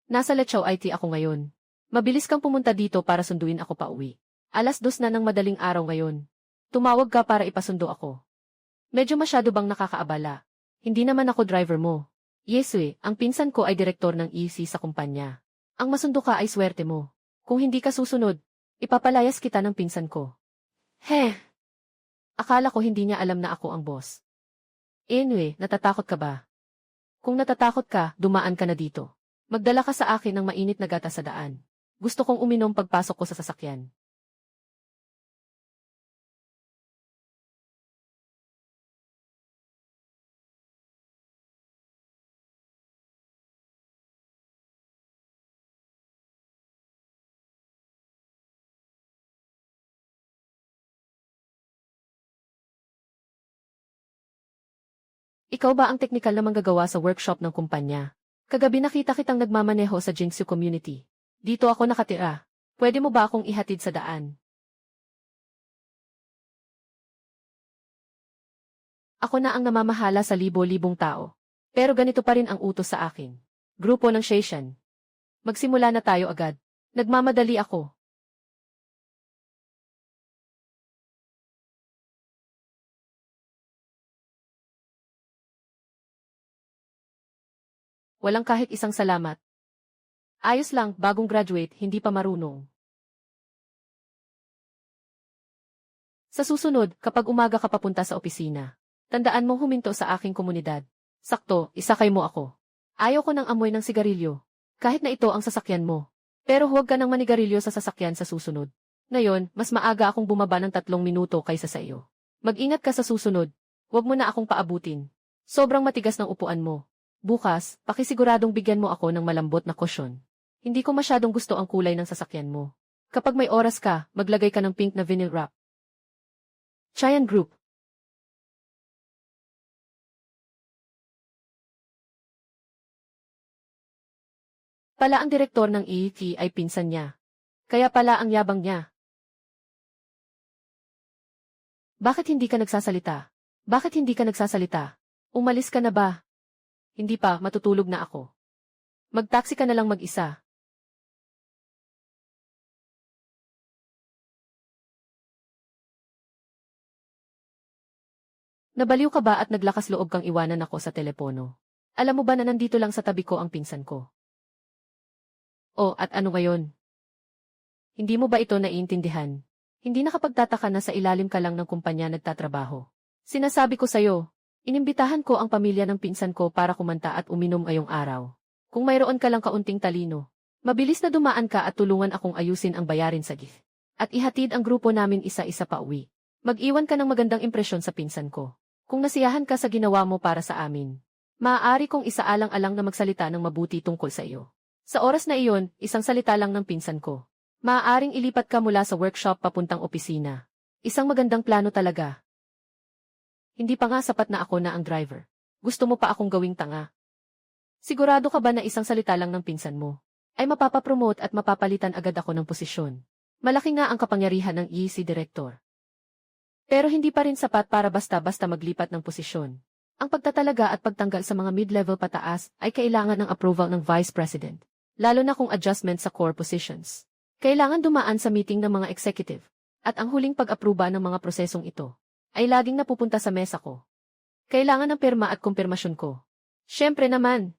Nasa Lecao IT ako ngayon. Mabilis kang pumunta dito para sunduin ako pauwi. 2:00 na ng madaling araw ngayon. Tumawag ka para ipasundo ako. Medyo masyado bang nakakaabala? Hindi naman ako driver mo. Yeswe, ang pinsan ko ay direktor ng EC sa kumpanya. Ang masundo ka ay swerte mo. Kung hindi ka susunod, ipapalayas kita ng pinsan ko. Heh! Akala ko hindi niya alam na ako ang boss. Anyway, natatakot ka ba? Kung natatakot ka, dumaan ka na dito. Magdala ka sa akin ng mainit na gata sa daan. Gusto kong uminom pagpasok ko sa sasakyan. Ikaw ba ang teknikal na manggagawa sa workshop ng kumpanya? Kagabi nakita kitang nagmamaneho sa Jinxu community. Dito ako nakatira. Pwede mo ba akong ihatid sa daan? Ako na ang namamahala sa libo-libong tao. Pero ganito pa rin ang utos sa akin. Grupo ng Shishan. Magsimula na tayo agad. Nagmamadali ako. Walang kahit isang salamat. Ayos lang, bagong graduate, hindi pa marunong. Sa susunod, kapag umaga ka papunta sa opisina, tandaan mong huminto sa aking komunidad. Sakto, isakay mo ako. Ayaw ko ng amoy ng sigarilyo. Kahit na ito ang sasakyan mo. Pero huwag ka nang manigarilyo sa sasakyan sa susunod. Ngayon, mas maaga akong bumaba ng 3 minuto kaysa sa iyo. Mag-ingat ka sa susunod. Huwag mo na akong paabutin. Sobrang matigas ng upuan mo. Bukas, pakisiguradong bigyan mo ako ng malambot na cushion. Hindi ko masyadong gusto ang kulay ng sasakyan mo. Kapag may oras ka, maglagay ka ng pink na vinyl wrap. Chayan Group. Pala ang direktor ng EET ay pinsan niya. Kaya pala ang yabang niya. Bakit hindi ka nagsasalita? Bakit hindi ka nagsasalita? Umalis ka na ba? Hindi pa, matutulog na ako. Mag-taxi ka na lang mag-isa. Nabaliw ka ba at naglakas loob kang iwanan ako sa telepono? Alam mo ba na nandito lang sa tabi ko ang pinsan ko? Oh, at ano ngayon? Hindi mo ba ito naiintindihan? Hindi nakapagtataka na sa ilalim ka lang ng kumpanya nagtatrabaho. Sinasabi ko sa'yo, inimbitahan ko ang pamilya ng pinsan ko para kumanta at uminom ngayong araw. Kung mayroon ka lang kaunting talino, mabilis na dumaan ka at tulungan akong ayusin ang bayarin sa gift. At ihatid ang grupo namin isa-isa pa uwi. Mag-iwan ka ng magandang impresyon sa pinsan ko. Kung nasiyahan ka sa ginawa mo para sa amin, maaari kong isaalang-alang na magsalita ng mabuti tungkol sa iyo. Sa oras na iyon, isang salita lang ng pinsan ko. Maaaring ilipat ka mula sa workshop papuntang opisina. Isang magandang plano talaga. Hindi pa nga sapat na ako na ang driver. Gusto mo pa akong gawing tanga? Sigurado ka ba na isang salita lang ng pinsan mo ay mapapapromote at mapapalitan agad ako ng posisyon? Malaki nga ang kapangyarihan ng EC Director. Pero hindi pa rin sapat para basta-basta maglipat ng posisyon. Ang pagtatalaga at pagtanggal sa mga mid-level pataas ay kailangan ng approval ng Vice President, lalo na kung adjustment sa core positions. Kailangan dumaan sa meeting ng mga executive, at ang huling pag-aproba ng mga prosesong ito ay laging napupunta sa mesa ko. Kailangan ng pirma at kumpirmasyon ko. Siyempre naman.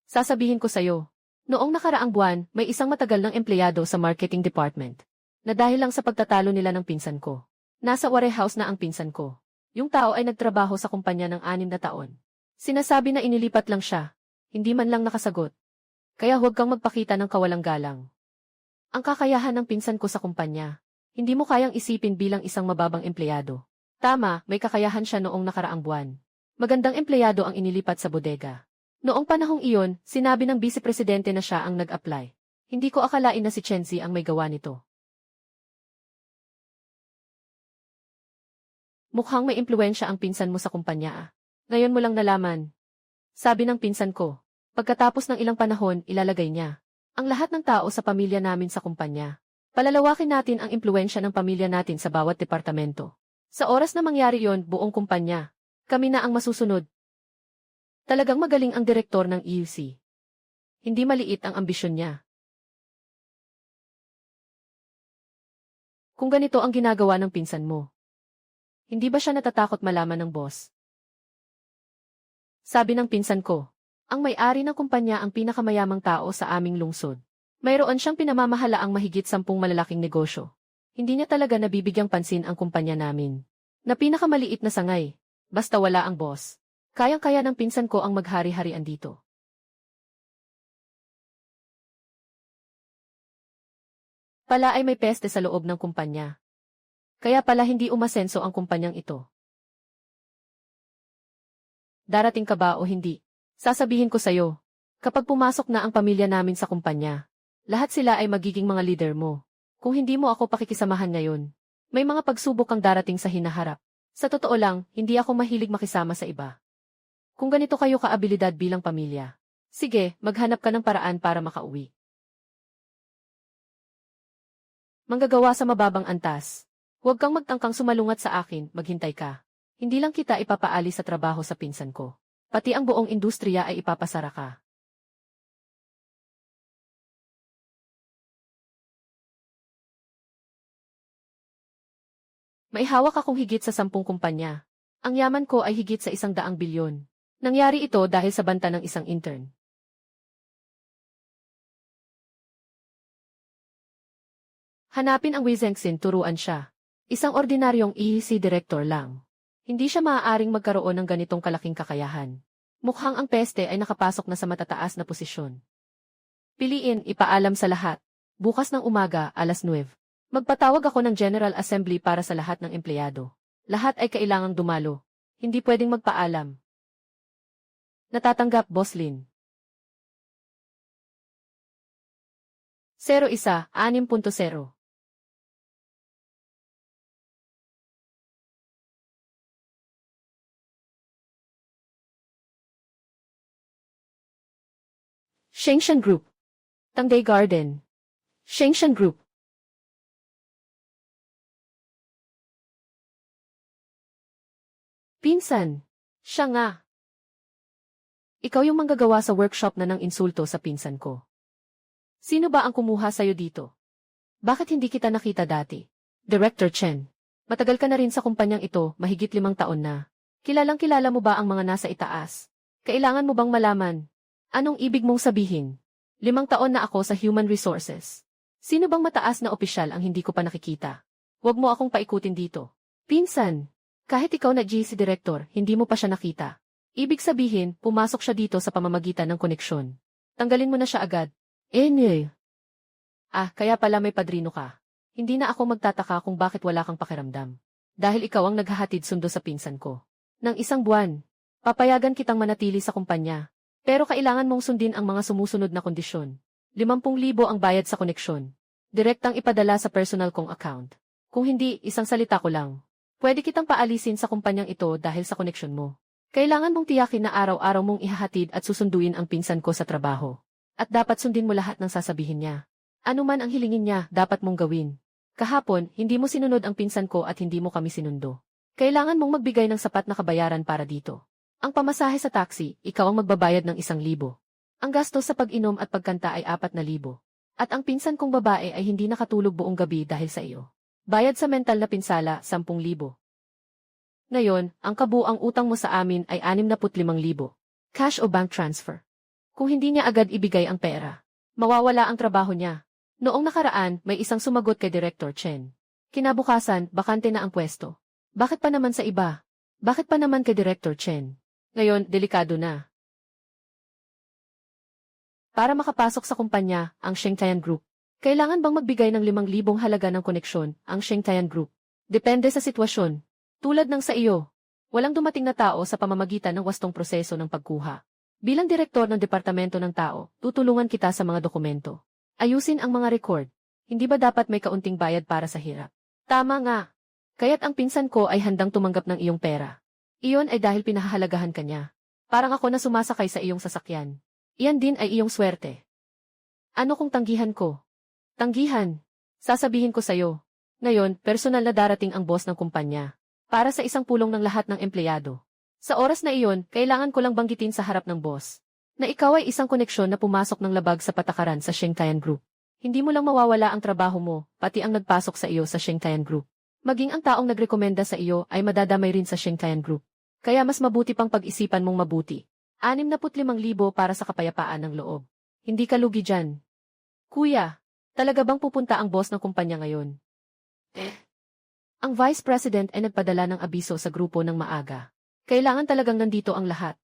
Sasabihin ko sa'yo, noong nakaraang buwan, may isang matagal ng empleyado sa marketing department, na dahil lang sa pagtatalo nila ng pinsan ko. Nasa warehouse na ang pinsan ko. Yung tao ay nagtrabaho sa kumpanya ng 6 na taon. Sinasabi na inilipat lang siya. Hindi man lang nakasagot. Kaya huwag kang magpakita ng kawalang galang. Ang kakayahan ng pinsan ko sa kumpanya, hindi mo kayang isipin bilang isang mababang empleyado. Tama, may kakayahan siya noong nakaraang buwan. Magandang empleyado ang inilipat sa bodega. Noong panahong iyon, sinabi ng vice-presidente na siya ang nag-apply. Hindi ko akalain na si Chenzi ang may gawa nito. Mukhang may impluwensya ang pinsan mo sa kumpanya. Ngayon mo lang nalaman. Sabi ng pinsan ko, pagkatapos ng ilang panahon, ilalagay niya ang lahat ng tao sa pamilya namin sa kumpanya. Palalawakin natin ang impluwensya ng pamilya natin sa bawat departamento. Sa oras na mangyari yon, buong kumpanya, kami na ang masusunod. Talagang magaling ang direktor ng EUC. Hindi maliit ang ambisyon niya. Kung ganito ang ginagawa ng pinsan mo, hindi ba siya natatakot malaman ng boss? Sabi ng pinsan ko, ang may-ari ng kumpanya ang pinakamayamang tao sa aming lungsod. Mayroon siyang pinamamahalaang mahigit 10 malalaking negosyo. Hindi niya talaga nabibigyang pansin ang kumpanya namin. Na pinakamaliit na sangay, basta wala ang boss. Kayang-kaya ng pinsan ko ang maghari-harian dito. Pala ay may peste sa loob ng kumpanya. Kaya pala hindi umasenso ang kumpanyang ito. Darating ka ba o hindi? Sasabihin ko sa'yo, kapag pumasok na ang pamilya namin sa kumpanya, lahat sila ay magiging mga leader mo. Kung hindi mo ako pakikisamahan ngayon, may mga pagsubok kang darating sa hinaharap. Sa totoo lang, hindi ako mahilig makisama sa iba. Kung ganito kayo kaabilidad bilang pamilya, sige, maghanap ka ng paraan para makauwi. Manggagawa sa mababang antas. Huwag kang magtangkang sumalungat sa akin, maghintay ka. Hindi lang kita ipapaalis sa trabaho sa pinsan ko. Pati ang buong industriya ay ipapasara ka. May hawak akong higit sa 10 kumpanya. Ang yaman ko ay higit sa 100 bilyon. Nangyari ito dahil sa banta ng isang intern. Hanapin ang Wei Zengxin, turuan siya. Isang ordinaryong EC director lang. Hindi siya maaaring magkaroon ng ganitong kalaking kakayahan. Mukhang ang peste ay nakapasok na sa matataas na posisyon. Piliin, ipaalam sa lahat. Bukas ng umaga, 9:00. Magpatawag ako ng General Assembly para sa lahat ng empleyado. Lahat ay kailangang dumalo. Hindi pwedeng magpaalam. Natatanggap, Boss Lin. 01-6.0. Shengshan Group. Tangday Garden. Shengshan Group. Pinsan. Siya nga. Ikaw yung manggagawa sa workshop na ng insulto sa pinsan ko. Sino ba ang kumuha sa'yo dito? Bakit hindi kita nakita dati? Director Chen. Matagal ka na rin sa kumpanyang ito, mahigit 5 taon na. Kilalang kilala mo ba ang mga nasa itaas? Kailangan mo bang malaman? Anong ibig mong sabihin? 5 taon na ako sa Human Resources. Sino bang mataas na opisyal ang hindi ko pa nakikita? Huwag mo akong paikutin dito. Pinsan. Kahit ikaw na GC Director, hindi mo pa siya nakita. Ibig sabihin, pumasok siya dito sa pamamagitan ng koneksyon. Tanggalin mo na siya agad. Kaya pala may padrino ka. Hindi na ako magtataka kung bakit wala kang pakiramdam. Dahil ikaw ang naghahatid sundo sa pinsan ko. Nang 1 buwan, papayagan kitang manatili sa kumpanya. Pero kailangan mong sundin ang mga sumusunod na kondisyon. 50,000 ang bayad sa koneksyon. Direktang ipadala sa personal kong account. Kung hindi, isang salita ko lang. Pwede kitang paalisin sa kumpanyang ito dahil sa koneksyon mo. Kailangan mong tiyakin na araw-araw mong ihahatid at susunduin ang pinsan ko sa trabaho. At dapat sundin mo lahat ng sasabihin niya. Ano man ang hilingin niya, dapat mong gawin. Kahapon, hindi mo sinunod ang pinsan ko at hindi mo kami sinundo. Kailangan mong magbigay ng sapat na kabayaran para dito. Ang pamasahe sa taxi, ikaw ang magbabayad ng 1,000. Ang gastos sa pag-inom at pagkanta ay 4,000. At ang pinsan kong babae ay hindi nakatulog buong gabi dahil sa iyo. Bayad sa mental na pinsala, 10,000. Ngayon, ang kabuang utang mo sa amin ay 65,000. Cash o bank transfer. Kung hindi niya agad ibigay ang pera, mawawala ang trabaho niya. Noong nakaraan, may isang sumagot kay Director Chen. Kinabukasan, bakante na ang pwesto. Bakit pa naman sa iba? Bakit pa naman kay Director Chen? Ngayon, delikado na. Para makapasok sa kumpanya, ang Shengtayan Group. Kailangan bang magbigay ng 5,000 halaga ng koneksyon, ang Shengtayan Group? Depende sa sitwasyon. Tulad ng sa iyo, walang dumating na tao sa pamamagitan ng wastong proseso ng pagkuha. Bilang direktor ng Departamento ng Tao, tutulungan kita sa mga dokumento. Ayusin ang mga record. Hindi ba dapat may kaunting bayad para sa hirap? Tama nga. Kaya't ang pinsan ko ay handang tumanggap ng iyong pera. Iyon ay dahil pinahahalagahan ka niya. Parang ako na sumasakay sa iyong sasakyan. Iyan din ay iyong swerte. Ano kung tanggihan ko? Tanggihan. Sasabihin ko sa'yo. Ngayon, personal na darating ang boss ng kumpanya. Para sa isang pulong ng lahat ng empleyado. Sa oras na iyon, kailangan ko lang banggitin sa harap ng boss Na ikaw ay isang koneksyon na pumasok ng labag sa patakaran sa Shinkayan Group. Hindi mo lang mawawala ang trabaho mo, pati ang nagpasok sa iyo sa Shinkayan Group. Maging ang taong nagrekomenda sa iyo ay madadamay rin sa Shinkayan Group. Kaya mas mabuti pang pag-isipan mong mabuti. 65,000 para sa kapayapaan ng loob. Hindi ka lugi dyan. Kuya, talaga bang pupunta ang boss ng kumpanya ngayon? Ang Vice President ay nagpadala ng abiso sa grupo ng maaga. Kailangan talagang nandito ang lahat.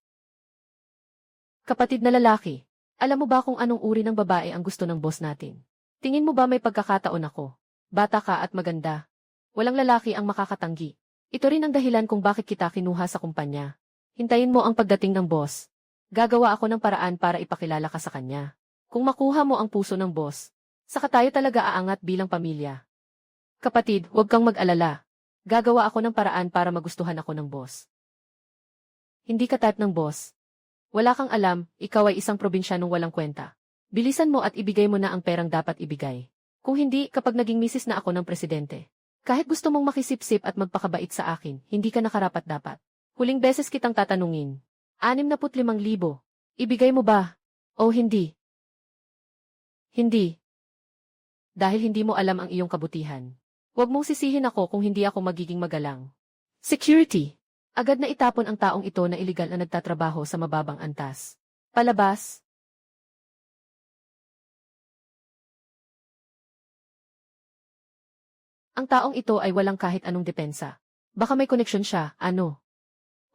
Kapatid na lalaki, alam mo ba kung anong uri ng babae ang gusto ng boss natin? Tingin mo ba may pagkakataon ako? Bata ka at maganda. Walang lalaki ang makakatanggi. Ito rin ang dahilan kung bakit kita kinuha sa kumpanya. Hintayin mo ang pagdating ng boss. Gagawa ako ng paraan para ipakilala ka sa kanya. Kung makuha mo ang puso ng boss, saka tayo talaga aangat bilang pamilya. Kapatid, huwag kang mag-alala. Gagawa ako ng paraan para magustuhan ako ng boss. Hindi ka type ng boss. Wala kang alam, ikaw ay isang probinsyanong walang kwenta. Bilisan mo at ibigay mo na ang perang dapat ibigay. Kung hindi, kapag naging misis na ako ng presidente. Kahit gusto mong makisipsip at magpakabait sa akin, hindi ka nakarapat-dapat. Huling beses kitang tatanungin. 65,000. Ibigay mo ba? O hindi? Hindi. Dahil hindi mo alam ang iyong kabutihan. Huwag mong sisihin ako kung hindi ako magiging magalang. Security. Agad na itapon ang taong ito na iligal na nagtatrabaho sa mababang antas. Palabas. Ang taong ito ay walang kahit anong depensa. Baka may koneksyon siya, ano?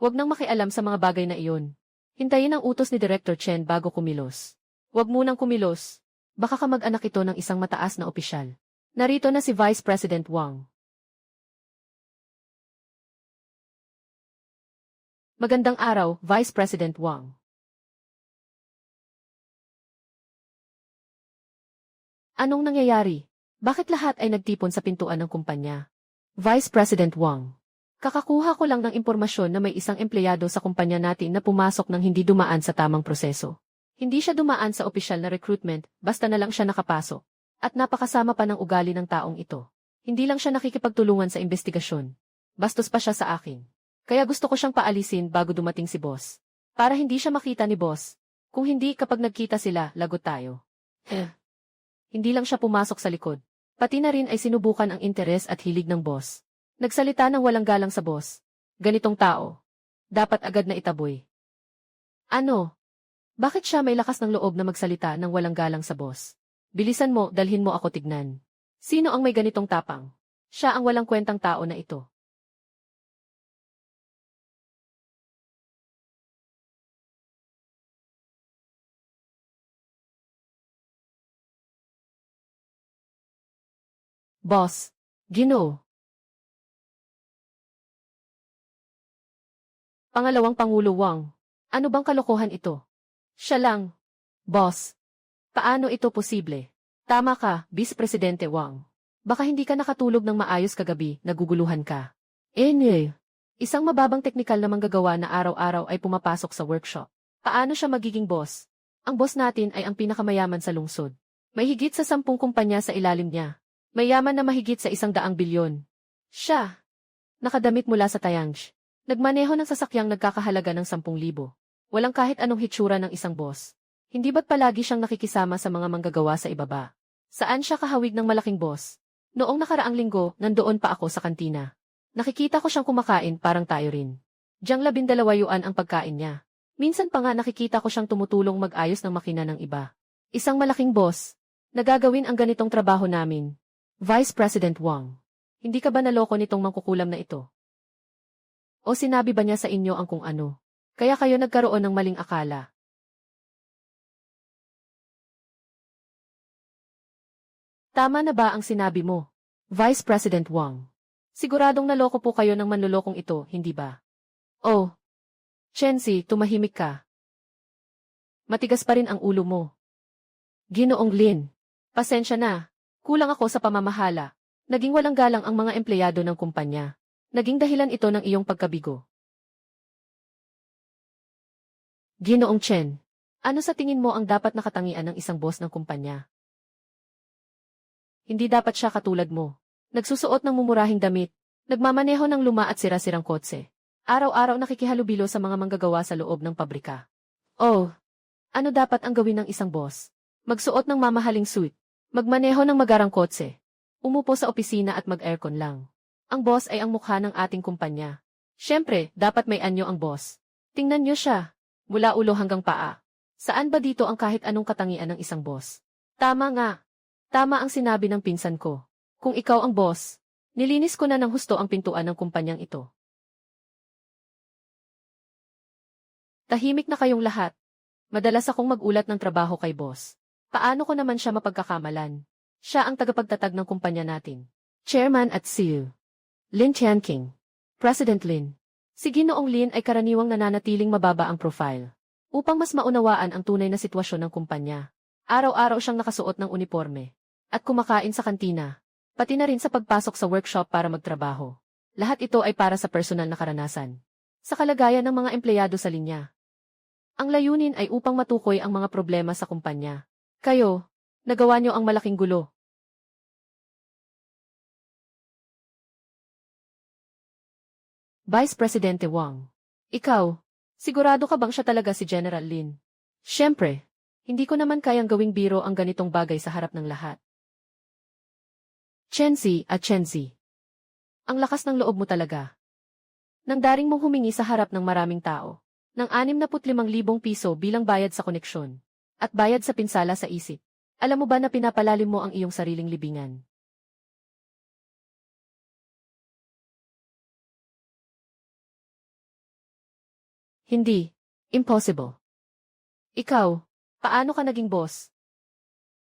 Huwag nang makialam sa mga bagay na iyon. Hintayin ang utos ni Director Chen bago kumilos. Huwag munang kumilos. Baka kamag-anak ito ng isang mataas na opisyal. Narito na si Vice President Wang. Magandang araw, Vice President Wang. Anong nangyayari? Bakit lahat ay nagtipon sa pintuan ng kumpanya? Vice President Wang. Kakakuha ko lang ng impormasyon na may isang empleyado sa kumpanya natin na pumasok nang hindi dumaan sa tamang proseso. Hindi siya dumaan sa opisyal na recruitment, basta na lang siya nakapasok. At napakasama pa ng ugali ng taong ito. Hindi lang siya nakikipagtulungan sa investigasyon. Bastos pa siya sa akin. Kaya gusto ko siyang paalisin bago dumating si boss. Para hindi siya makita ni boss. Kung hindi kapag nagkita sila, lagot tayo. Hindi lang siya pumasok sa likod. Pati na rin ay sinubukan ang interes at hilig ng boss. Nagsalita ng walang galang sa boss. Ganitong tao. Dapat agad na itaboy. Ano? Bakit siya may lakas ng loob na magsalita ng walang galang sa boss? Bilisan mo, dalhin mo ako tignan. Sino ang may ganitong tapang? Siya ang walang kwentang tao na ito. Boss. Ginoo. Pangalawang Pangulo Wang. Ano bang kalokohan ito? Siya lang. Boss. Paano ito posible? Tama ka, Vice Presidente Wang. Baka hindi ka nakatulog ng maayos kagabi, naguguluhan ka. Isang mababang teknikal na manggagawa na araw-araw ay pumapasok sa workshop. Paano siya magiging boss? Ang boss natin ay ang pinakamayaman sa lungsod. May higit sa 10 kumpanya sa ilalim niya. Mayaman na mahigit sa 100 bilyon. Siya. Nakadamit mula sa Tayange. Nagmaneho ng sasakyang nagkakahalaga ng 10,000. Walang kahit anong hitsura ng isang boss. Hindi ba't palagi siyang nakikisama sa mga manggagawa sa ibaba? Saan siya kahawig ng malaking boss? Noong nakaraang linggo, nandoon pa ako sa kantina. Nakikita ko siyang kumakain parang tayo rin. Diyang 12 yuan ang pagkain niya. Minsan pa nga nakikita ko siyang tumutulong mag-ayos ng makina ng iba. Isang malaking boss. Nagagawin ang ganitong trabaho namin. Vice President Wang. Hindi ka ba naloko nitong mangkukulam na ito? O sinabi ba niya sa inyo ang kung ano? Kaya kayo nagkaroon ng maling akala. Tama na ba ang sinabi mo, Vice President Wang? Siguradong naloko po kayo ng manlolokong ito, hindi ba? Oh, Chenzi, tumahimik ka. Matigas pa rin ang ulo mo. Ginoong Lin, pasensya na. Kulang ako sa pamamahala. Naging walang galang ang mga empleyado ng kumpanya. Naging dahilan ito ng iyong pagkabigo. Ginoong Chen, ano sa tingin mo ang dapat nakatangian ng isang boss ng kumpanya? Hindi dapat siya katulad mo. Nagsusuot ng mumurahing damit, nagmamaneho ng luma at sira-sirang kotse. Araw-araw nakikihalubilo sa mga manggagawa sa loob ng pabrika. Oh, Ano dapat ang gawin ng isang boss? Magsuot ng mamahaling suit. Magmaneho ng magarang kotse. Umupo sa opisina at mag-aircon lang. Ang boss ay ang mukha ng ating kumpanya. Siyempre, dapat may anyo ang boss. Tingnan niyo siya. Mula ulo hanggang paa. Saan ba dito ang kahit anong katangian ng isang boss? Tama nga. Tama ang sinabi ng pinsan ko. Kung ikaw ang boss, nilinis ko na ng husto ang pintuan ng kumpanyang ito. Tahimik na kayong lahat. Madalas akong magulat ng trabaho kay boss. Paano ko naman siya mapagkakamalan? Siya ang tagapagtatag ng kumpanya natin. Chairman at CEO. Lin Tianqing. President Lin. Si Ginoong Lin ay karaniwang nananatiling mababa ang profile. Upang mas maunawaan ang tunay na sitwasyon ng kumpanya. Araw-araw siyang nakasuot ng uniforme. At kumakain sa kantina. Pati na rin sa pagpasok sa workshop para magtrabaho. Lahat ito ay para sa personal na karanasan. Sa kalagayan ng mga empleyado sa linya. Ang layunin ay upang matukoy ang mga problema sa kumpanya. Kayo, nagawa niyo ang malaking gulo. Vice Presidente Wang. Ikaw, sigurado ka bang siya talaga si General Lin? Siyempre, hindi ko naman kayang gawing biro ang ganitong bagay sa harap ng lahat. Chenzi at Chenzi. Ang lakas ng loob mo talaga. Nang daring mong humingi sa harap ng maraming tao, ng 65,000 piso bilang bayad sa koneksyon, at bayad sa pinsala sa isip. Alam mo ba na pinapalalim mo ang iyong sariling libingan? Hindi. Impossible. Ikaw, paano ka naging boss?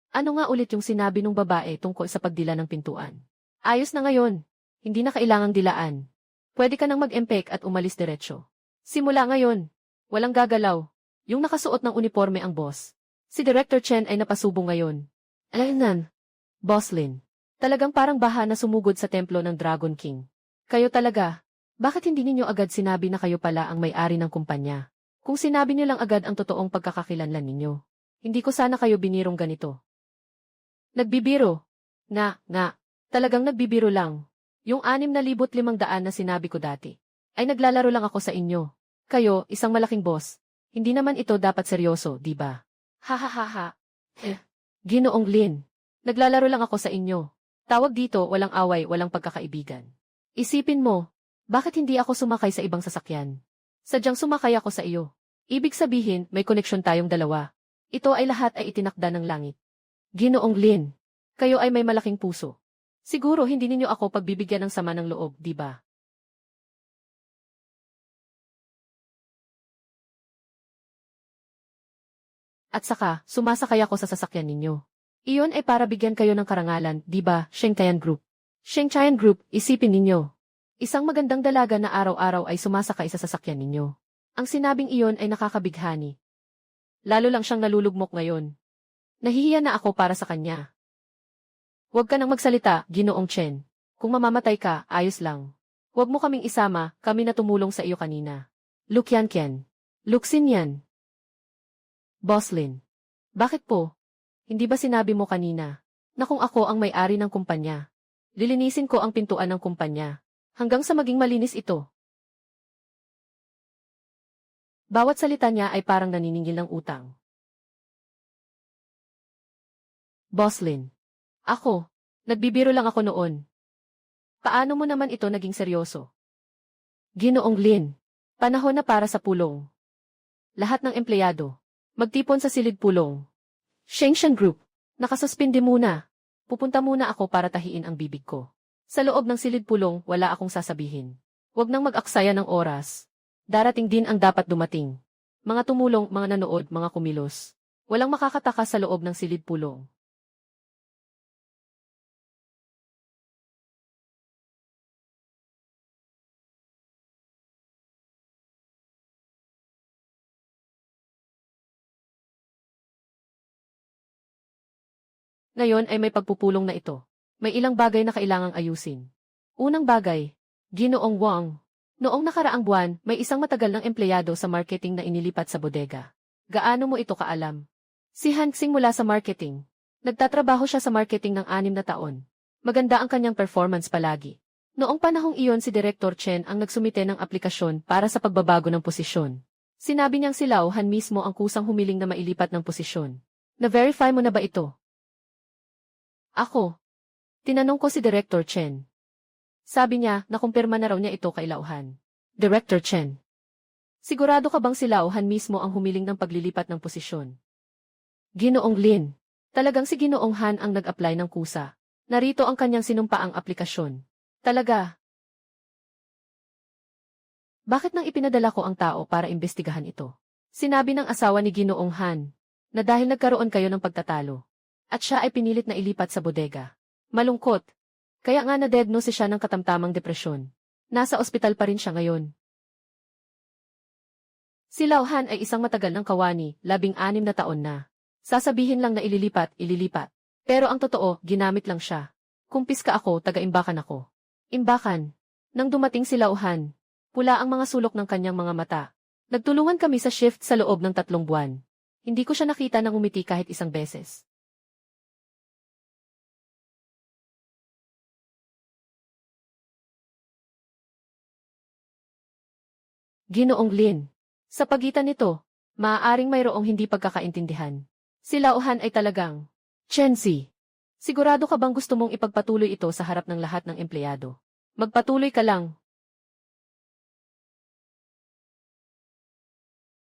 Ano nga ulit yung sinabi ng babae tungkol sa pagdila ng pintuan? Ayos na ngayon. Hindi na kailangang dilaan. Pwede ka nang mag-empek at umalis diretsyo. Simula ngayon, walang gagalaw. Yung nakasuot ng uniforme ang boss. Si Director Chen ay napasubo ngayon. Alaynan. Boss Lin. Talagang parang baha na sumugod sa templo ng Dragon King. Kayo talaga. Bakit hindi ninyo agad sinabi na kayo pala ang may-ari ng kumpanya? Kung sinabi niyo lang agad ang totoong pagkakakilanlan ninyo, hindi ko sana kayo binirong ganito. Nagbibiro. Nga. Talagang nagbibiro lang. Yung 6,500 na sinabi ko dati, ay naglalaro lang ako sa inyo. Kayo, isang malaking boss. Hindi naman ito dapat seryoso, di ba? Ha. Ginoong Lin. Naglalaro lang ako sa inyo. Tawag dito, walang away, walang pagkakaibigan. Isipin mo, bakit hindi ako sumakay sa ibang sasakyan? Sadyang sumakay ako sa iyo. Ibig sabihin, may koneksyon tayong dalawa. Ito ay lahat ay itinakda ng langit. Ginoong Lin, kayo ay may malaking puso. Siguro hindi ninyo ako pagbibigyan ng sama ng loob, di ba? At saka, sumasakay ako sa sasakyan ninyo. Iyon ay para bigyan kayo ng karangalan, di ba, Shengtian Group? Shengtian Group, isipin ninyo. Isang magandang dalaga na araw-araw ay sumasakay sa sasakyan ninyo. Ang sinabing iyon ay nakakabighani. Lalo lang siyang nalulugmok ngayon. Nahihiya na ako para sa kanya. Huwag ka nang magsalita, Ginoong Chen. Kung mamamatay ka, ayos lang. Huwag mo kaming isama, kami na tumulong sa iyo kanina. Lukian Ken. Luksin yan. Boss Lin. Bakit po? Hindi ba sinabi mo kanina na kung ako ang may-ari ng kumpanya, lilinisin ko ang pintuan ng kumpanya hanggang sa maging malinis ito? Bawat salita niya ay parang naniningil ng utang. Boss Lin. Ako, nagbibiro lang ako noon. Paano mo naman ito naging seryoso? Ginoong Lin, panahon na para sa pulong. Lahat ng empleyado, magtipon sa silid pulong. Shengshan Group, nakasuspindi muna. Pupunta muna ako para tahiin ang bibig ko. Sa loob ng silid pulong, wala akong sasabihin. Huwag nang mag-aksaya ng oras. Darating din ang dapat dumating. Mga tumulong, mga nanood, mga kumilos. Walang makakataka sa loob ng silid pulong. Ngayon ay may pagpupulong na ito. May ilang bagay na kailangang ayusin. Unang bagay, Ginoong Wang. Noong nakaraang buwan, may isang matagal ng empleyado sa marketing na inilipat sa bodega. Gaano mo ito kaalam? Si Hansing mula sa marketing. Nagtatrabaho siya sa marketing ng 6 na taon. Maganda ang kanyang performance palagi. Noong panahong iyon si Director Chen ang nagsumite ng aplikasyon para sa pagbabago ng posisyon. Sinabi niyang si Lao Han mismo ang kusang humiling na mailipat ng posisyon. Na-verify mo na ba ito? Ako. Tinanong ko si Director Chen. Sabi niya, nakumpirma na raw niya ito kay Lao Han. Director Chen. Sigurado ka bang si Lao Han mismo ang humiling ng paglilipat ng posisyon? Ginoong Lin. Talagang si Ginoong Han ang nag-apply ng kusa. Narito ang kanyang sinumpaang aplikasyon. Talaga. Bakit nang ipinadala ko ang tao para imbestigahan ito? Sinabi ng asawa ni Ginoong Han na dahil nagkaroon kayo ng pagtatalo at siya ay pinilit na ilipat sa bodega. Malungkot. Kaya nga na-diagnose siya ng katamtamang depresyon. Nasa ospital pa rin siya ngayon. Si Lao Han ay isang matagal ng kawani, 16 na taon na. Sasabihin lang na ililipat. Pero ang totoo, ginamit lang siya. Kumpiska ako, taga-imbakan ako. Imbakan. Nang dumating si Lao Han, pula ang mga sulok ng kanyang mga mata. Nagtulungan kami sa shift sa loob ng 3 buwan. Hindi ko siya nakita nang umiti kahit isang beses. Ginoong Lin. Sa pagitan nito, maaaring mayroong hindi pagkakaintindihan. Si Lao Han ay talagang Chenzi. Sigurado ka bang gusto mong ipagpatuloy ito sa harap ng lahat ng empleyado? Magpatuloy ka lang.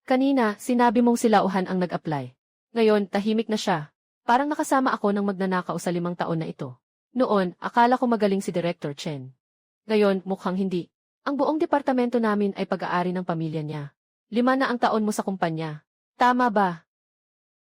Kanina, sinabi mong si Lao Han ang nag-apply. Ngayon, tahimik na siya. Parang nakasama ako ng magnanakaw sa 5 taon na ito. Noon, akala ko magaling si Director Chen. Ngayon, mukhang hindi. Ang buong departamento namin ay pag-aari ng pamilya niya. 5 na ang taon mo sa kumpanya. Tama ba?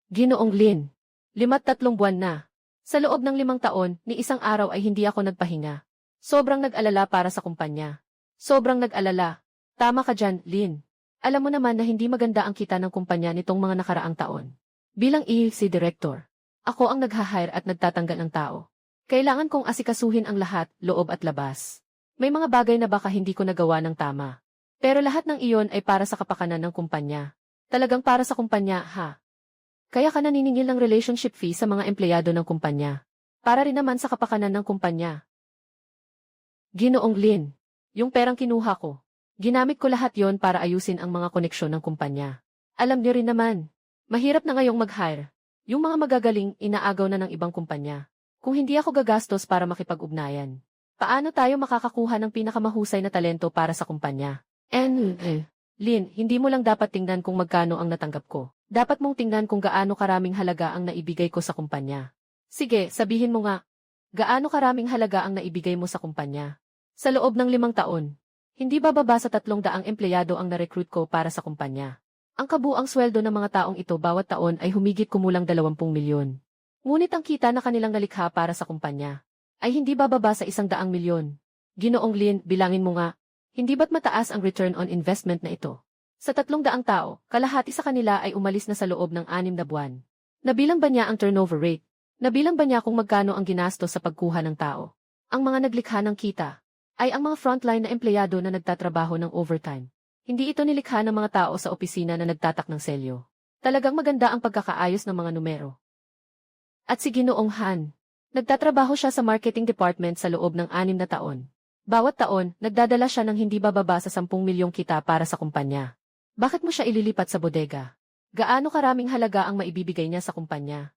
Ginoong Lin. 3 buwan na. Sa loob ng 5 taon, ni isang araw ay hindi ako nagpahinga. Sobrang nag-alala para sa kumpanya. Sobrang nag-alala. Tama ka dyan, Lin. Alam mo naman na hindi maganda ang kita ng kumpanya nitong mga nakaraang taon. Bilang si Director, ako ang nag-hire at nagtatanggal ng tao. Kailangan kong asikasuhin ang lahat, loob at labas. May mga bagay na baka hindi ko nagawa ng tama. Pero lahat ng iyon ay para sa kapakanan ng kumpanya. Talagang para sa kumpanya, ha? Kaya ka naniningil ng relationship fee sa mga empleyado ng kumpanya. Para rin naman sa kapakanan ng kumpanya. Ginoong Lin, yung perang kinuha ko. Ginamit ko lahat yon para ayusin ang mga koneksyon ng kumpanya. Alam niyo rin naman, mahirap na ngayong mag-hire. Yung mga magagaling, inaagaw na ng ibang kumpanya. Kung hindi ako gagastos para makipag-ugnayan, paano tayo makakakuha ng pinakamahusay na talento para sa kumpanya? Lin, hindi mo lang dapat tingnan kung magkano ang natanggap ko. Dapat mong tingnan kung gaano karaming halaga ang naibigay ko sa kumpanya. Sige, sabihin mo nga, gaano karaming halaga ang naibigay mo sa kumpanya? Sa loob ng 5 taon. Hindi bababa sa 300 empleyado ang na-recruit ko para sa kumpanya. Ang kabuang sweldo ng mga taong ito bawat taon ay humigit kumulang 20 milyon. Ngunit ang kita na kanilang nalikha para sa kumpanya ay hindi bababa sa 100 milyon. Ginoong Lin, bilangin mo nga, hindi ba't mataas ang return on investment na ito? Sa 300 tao, kalahati sa kanila ay umalis na sa loob ng 6 na buwan. Nabilang ba niya ang turnover rate? Nabilang ba niya kung magkano ang ginastos sa pagkuha ng tao? Ang mga naglikha ng kita ay ang mga frontline na empleyado na nagtatrabaho ng overtime. Hindi ito nilikha ng mga tao sa opisina na nagtatak ng selyo. Talagang maganda ang pagkakaayos ng mga numero. At si Ginoong Han, nagtatrabaho siya sa marketing department sa loob ng 6 na taon. Bawat taon, nagdadala siya ng hindi bababa sa 10 milyong kita para sa kumpanya. Bakit mo siya ililipat sa bodega? Gaano karaming halaga ang maibibigay niya sa kumpanya?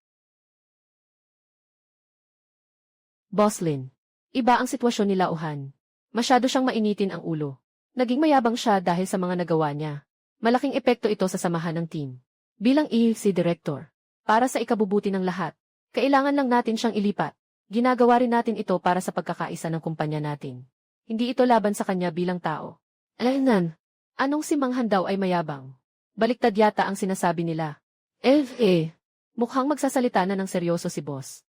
Boss Lin, iba ang sitwasyon ni Lao Han. Masyado siyang mainitin ang ulo. Naging mayabang siya dahil sa mga nagawa niya. Malaking epekto ito sa samahan ng team. Bilang si Director, para sa ikabubuti ng lahat, kailangan lang natin siyang ilipat. Ginagawa rin natin ito para sa pagkakaisa ng kumpanya natin. Hindi ito laban sa kanya bilang tao. Alaynan, anong si Manghan daw ay mayabang? Baliktad yata ang sinasabi nila. Mukhang magsasalita na ng seryoso si boss.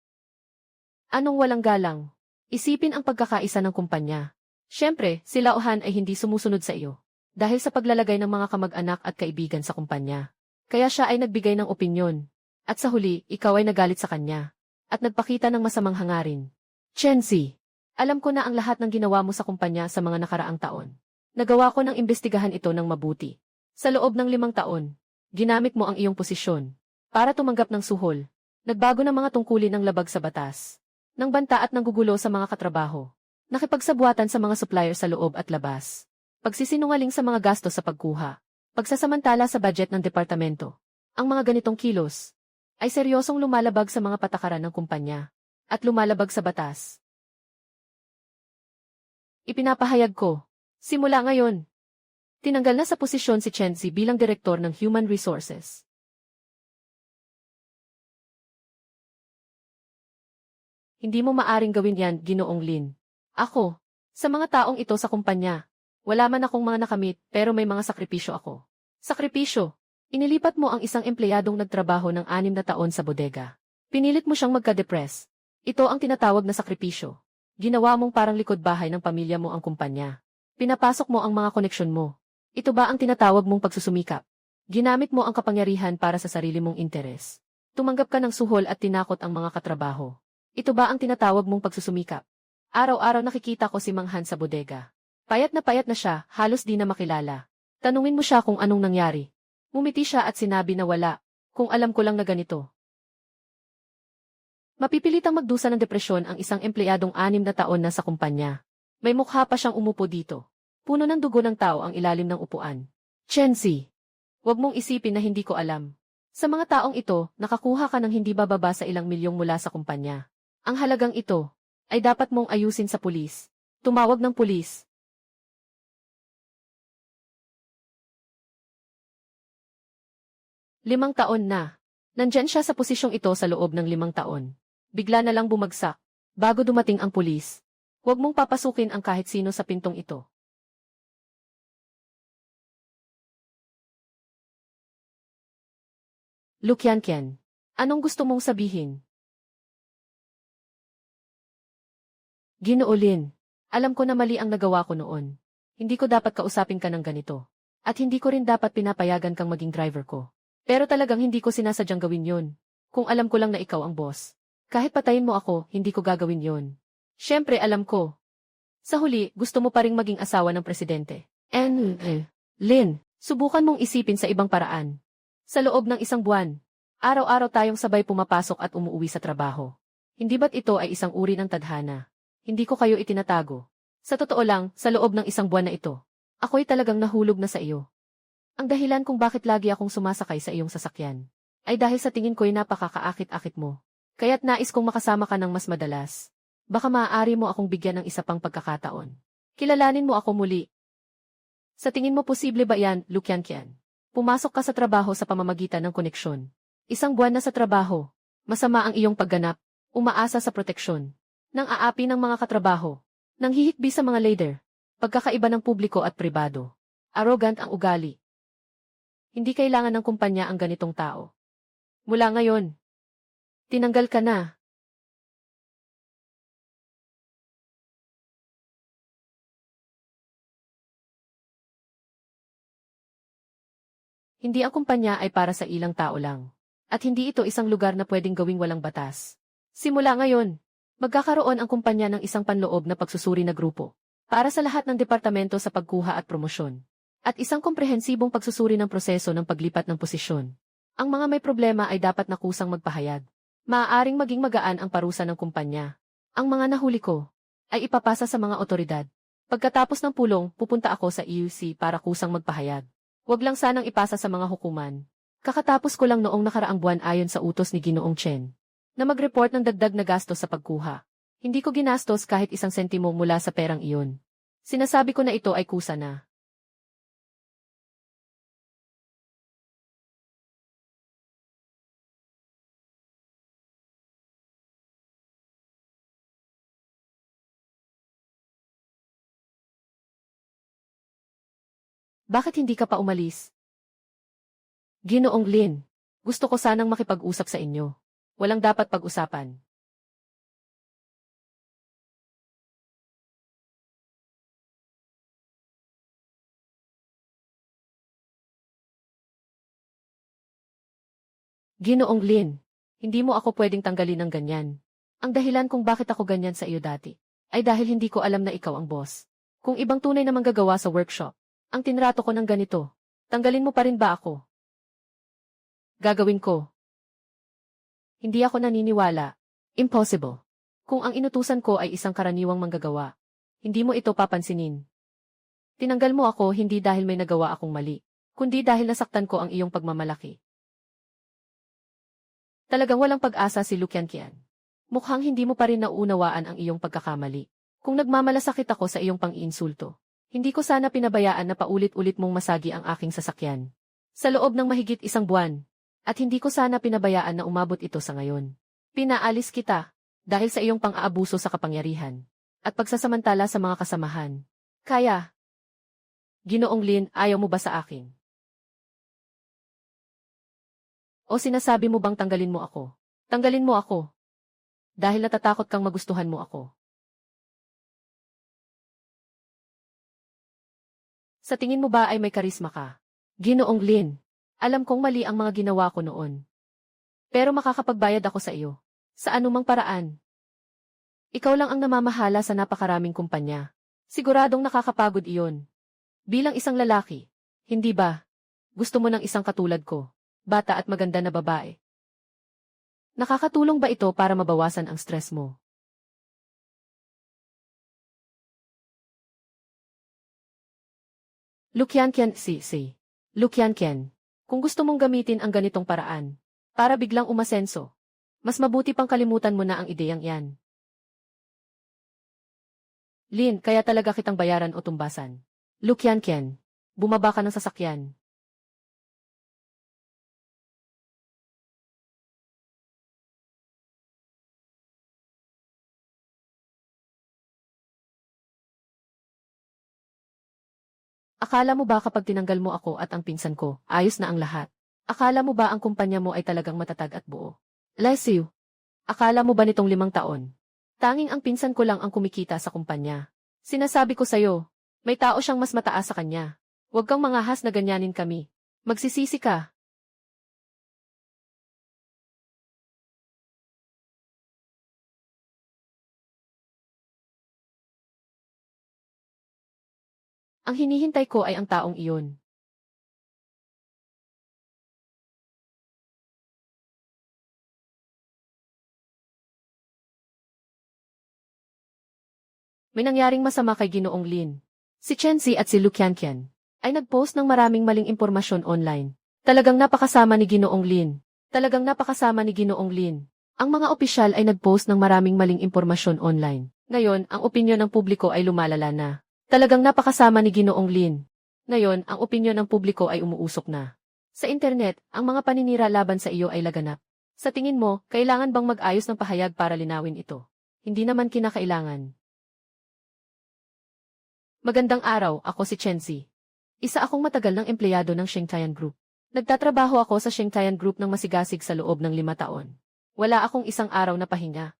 Anong walang galang? Isipin ang pagkakaisa ng kumpanya. Siyempre, si Lao Han ay hindi sumusunod sa iyo. Dahil sa paglalagay ng mga kamag-anak at kaibigan sa kumpanya. Kaya siya ay nagbigay ng opinyon. At sa huli, ikaw ay nagalit sa kanya. At nagpakita ng masamang hangarin. Chenzi, alam ko na ang lahat ng ginawa mo sa kumpanya sa mga nakaraang taon. Nagawa ko ng imbestigahan ito ng mabuti. Sa loob ng 5 taon, ginamit mo ang iyong posisyon para tumanggap ng suhol. Nagbago ng mga tungkulin ng labag sa batas. Ng banta at nanggugulo sa mga katrabaho. Nakipagsabuatan sa mga supplier sa loob at labas. Pagsisinungaling sa mga gastos sa pagkuha. Pagsasamantala sa budget ng departamento, ang mga ganitong kilos ay seryosong lumalabag sa mga patakaran ng kumpanya at lumalabag sa batas. Ipinapahayag ko, simula ngayon, tinanggal na sa posisyon si Chenzi bilang direktor ng Human Resources. Hindi mo maaring gawin yan, Ginoong Lin. Ako, sa mga taong ito sa kumpanya, wala man akong mga nakamit pero may mga sakripisyo ako. Sakripisyo, inilipat mo ang isang empleyadong nagtrabaho ng 6 na taon sa bodega. Pinilit mo siyang magka-depress. Ito ang tinatawag na sakripisyo. Ginawa mong parang likod bahay ng pamilya mo ang kumpanya. Pinapasok mo ang mga koneksyon mo. Ito ba ang tinatawag mong pagsusumikap? Ginamit mo ang kapangyarihan para sa sarili mong interes. Tumanggap ka ng suhol at tinakot ang mga katrabaho. Ito ba ang tinatawag mong pagsusumikap? Araw-araw nakikita ko si Mang Han sa bodega. Payat na siya, halos di na makilala. Tanungin mo siya kung anong nangyari. Ngumiti siya at sinabi na wala, kung alam ko lang na ganito. Mapipilitang magdusa ng depresyon ang isang empleyadong 6 na taon na sa kumpanya. May mukha pa siyang umupo dito. Puno ng dugo ng tao ang ilalim ng upuan. Chenzi, huwag mong isipin na hindi ko alam. Sa mga taong ito, nakakuha ka ng hindi bababa sa ilang milyong mula sa kumpanya. Ang halagang ito ay dapat mong ayusin sa pulis. Tumawag ng pulis. Limang taon na. Nandyan siya sa posisyong ito sa loob ng 5 taon. Bigla na lang bumagsak. Bago dumating ang pulis. Huwag mong papasukin ang kahit sino sa pintong ito. Lukiankian, anong gusto mong sabihin? Ginoo Lin, alam ko na mali ang nagawa ko noon. Hindi ko dapat kausapin ka ng ganito. At hindi ko rin dapat pinapayagan kang maging driver ko. Pero talagang hindi ko sinasadyang gawin yon. Kung alam ko lang na ikaw ang boss. Kahit patayin mo ako, hindi ko gagawin yon. Siyempre alam ko. Sa huli, gusto mo pa ring maging asawa ng presidente. Lin, subukan mong isipin sa ibang paraan. Sa loob ng 1 buwan, araw-araw tayong sabay pumapasok at umuuwi sa trabaho. Hindi ba't ito ay isang uri ng tadhana? Hindi ko kayo itinatago. Sa totoo lang, sa loob ng 1 buwan na ito, ako'y talagang nahulog na sa iyo. Ang dahilan kung bakit lagi akong sumasakay sa iyong sasakyan, ay dahil sa tingin ko'y napakakaakit-akit mo. Kaya't nais kong makasama ka ng mas madalas. Baka maaari mo akong bigyan ng isa pang pagkakataon. Kilalanin mo ako muli. Sa tingin mo posible ba yan, Lukiankian? Pumasok ka sa trabaho sa pamamagitan ng koneksyon. 1 buwan na sa trabaho. Masama ang iyong pagganap. Umaasa sa proteksyon. Nang aapi ng mga katrabaho. Nang hihikbi sa mga leader. Pagkakaiba ng publiko at pribado. Arrogant ang ugali. Hindi kailangan ng kumpanya ang ganitong tao. Mula ngayon, tinanggal ka na. Hindi ang kumpanya ay para sa ilang tao lang. At hindi ito isang lugar na pwedeng gawing walang batas. Simula ngayon, magkakaroon ang kumpanya ng isang panloob na pagsusuri na grupo. Para sa lahat ng departamento sa pagkuha at promosyon. At isang komprehensibong pagsusuri ng proseso ng paglipat ng posisyon. Ang mga may problema ay dapat na kusang magpahayag. Maaaring maging magaan ang parusa ng kumpanya. Ang mga nahuli ko ay ipapasa sa mga otoridad. Pagkatapos ng pulong, pupunta ako sa EUC para kusang magpahayag. Huwag lang sanang ipasa sa mga hukuman. Kakatapos ko lang noong nakaraang buwan ayon sa utos ni Ginoong Chen na mag-report ng dagdag na gastos sa pagkuha. Hindi ko ginastos kahit 1 sentimo mula sa perang iyon. Sinasabi ko na ito ay kusa na. Bakit hindi ka pa umalis? Ginoong Lin, gusto ko sanang makipag-usap sa inyo. Walang dapat pag-usapan. Ginoong Lin, hindi mo ako pwedeng tanggalin ng ganyan. Ang dahilan kung bakit ako ganyan sa iyo dati, ay dahil hindi ko alam na ikaw ang boss. Kung ibang tunay na manggagawa sa workshop, ang tinrato ko ng ganito, tanggalin mo pa rin ba ako? Gagawin ko. Hindi ako naniniwala. Impossible. Kung ang inutusan ko ay isang karaniwang manggagawa, hindi mo ito papansinin. Tinanggal mo ako hindi dahil may nagawa akong mali, kundi dahil nasaktan ko ang iyong pagmamalaki. Talagang walang pag-asa si Lukian-kian. Mukhang hindi mo pa rin nauunawaan ang iyong pagkakamali. Kung nagmamalasakit ako sa iyong pang-iinsulto, hindi ko sana pinabayaan na paulit-ulit mong masagi ang aking sasakyan. Sa loob ng mahigit 1 buwan, at hindi ko sana pinabayaan na umabot ito sa ngayon. Pinaalis kita, dahil sa iyong pang-aabuso sa kapangyarihan, at pagsasamantala sa mga kasamahan. Kaya, Ginoong Lin, ayaw mo ba sa akin? O sinasabi mo bang tanggalin mo ako? Tanggalin mo ako. Dahil natatakot kang magustuhan mo ako. Sa tingin mo ba ay may karisma ka? Ginoong Lin, alam kong mali ang mga ginawa ko noon. Pero makakapagbayad ako sa iyo. Sa anumang paraan. Ikaw lang ang namamahala sa napakaraming kumpanya. Siguradong nakakapagod iyon. Bilang isang lalaki, hindi ba? Gusto mo ng isang katulad ko? Bata at maganda na babae. Nakakatulong ba ito para mabawasan ang stress mo? Lukian-kian, Lukian-kian, kung gusto mong gamitin ang ganitong paraan, para biglang umasenso, mas mabuti pang kalimutan mo na ang ideyang yan. Lin, kaya talaga kitang bayaran o tumbasan. Lukian-kian, bumaba ka ng sasakyan. Akala mo ba kapag tinanggal mo ako at ang pinsan ko, ayos na ang lahat? Akala mo ba ang kumpanya mo ay talagang matatag at buo? Lesiu, akala mo ba nitong 5 taon? Tanging ang pinsan ko lang ang kumikita sa kumpanya. Sinasabi ko sa'yo, may tao siyang mas mataas sa kanya. Huwag kang mangahas na ganyanin kami. Magsisisi ka. Ang hinihintay ko ay ang taong iyon. May nangyaring masama kay Ginoong Lin. Si Chenzi at si Lukian-kian ay nag-post ng maraming maling impormasyon online. Talagang napakasama ni Ginoong Lin. Talagang napakasama ni Ginoong Lin. Ang mga opisyal ay nag-post ng maraming maling impormasyon online. Ngayon, ang opinyon ng publiko ay lumalala na. Talagang napakasama ni Ginoong Lin. Ngayon, ang opinyon ng publiko ay umuusok na. Sa internet, ang mga paninira laban sa iyo ay laganap. Sa tingin mo, kailangan bang mag-ayos ng pahayag para linawin ito? Hindi naman kinakailangan. Magandang araw, ako si Chenzi. Isa akong matagal ng empleyado ng Shengtayan Group. Nagtatrabaho ako sa Shengtayan Group ng masigasig sa loob ng 5 taon. Wala akong isang araw na pahinga.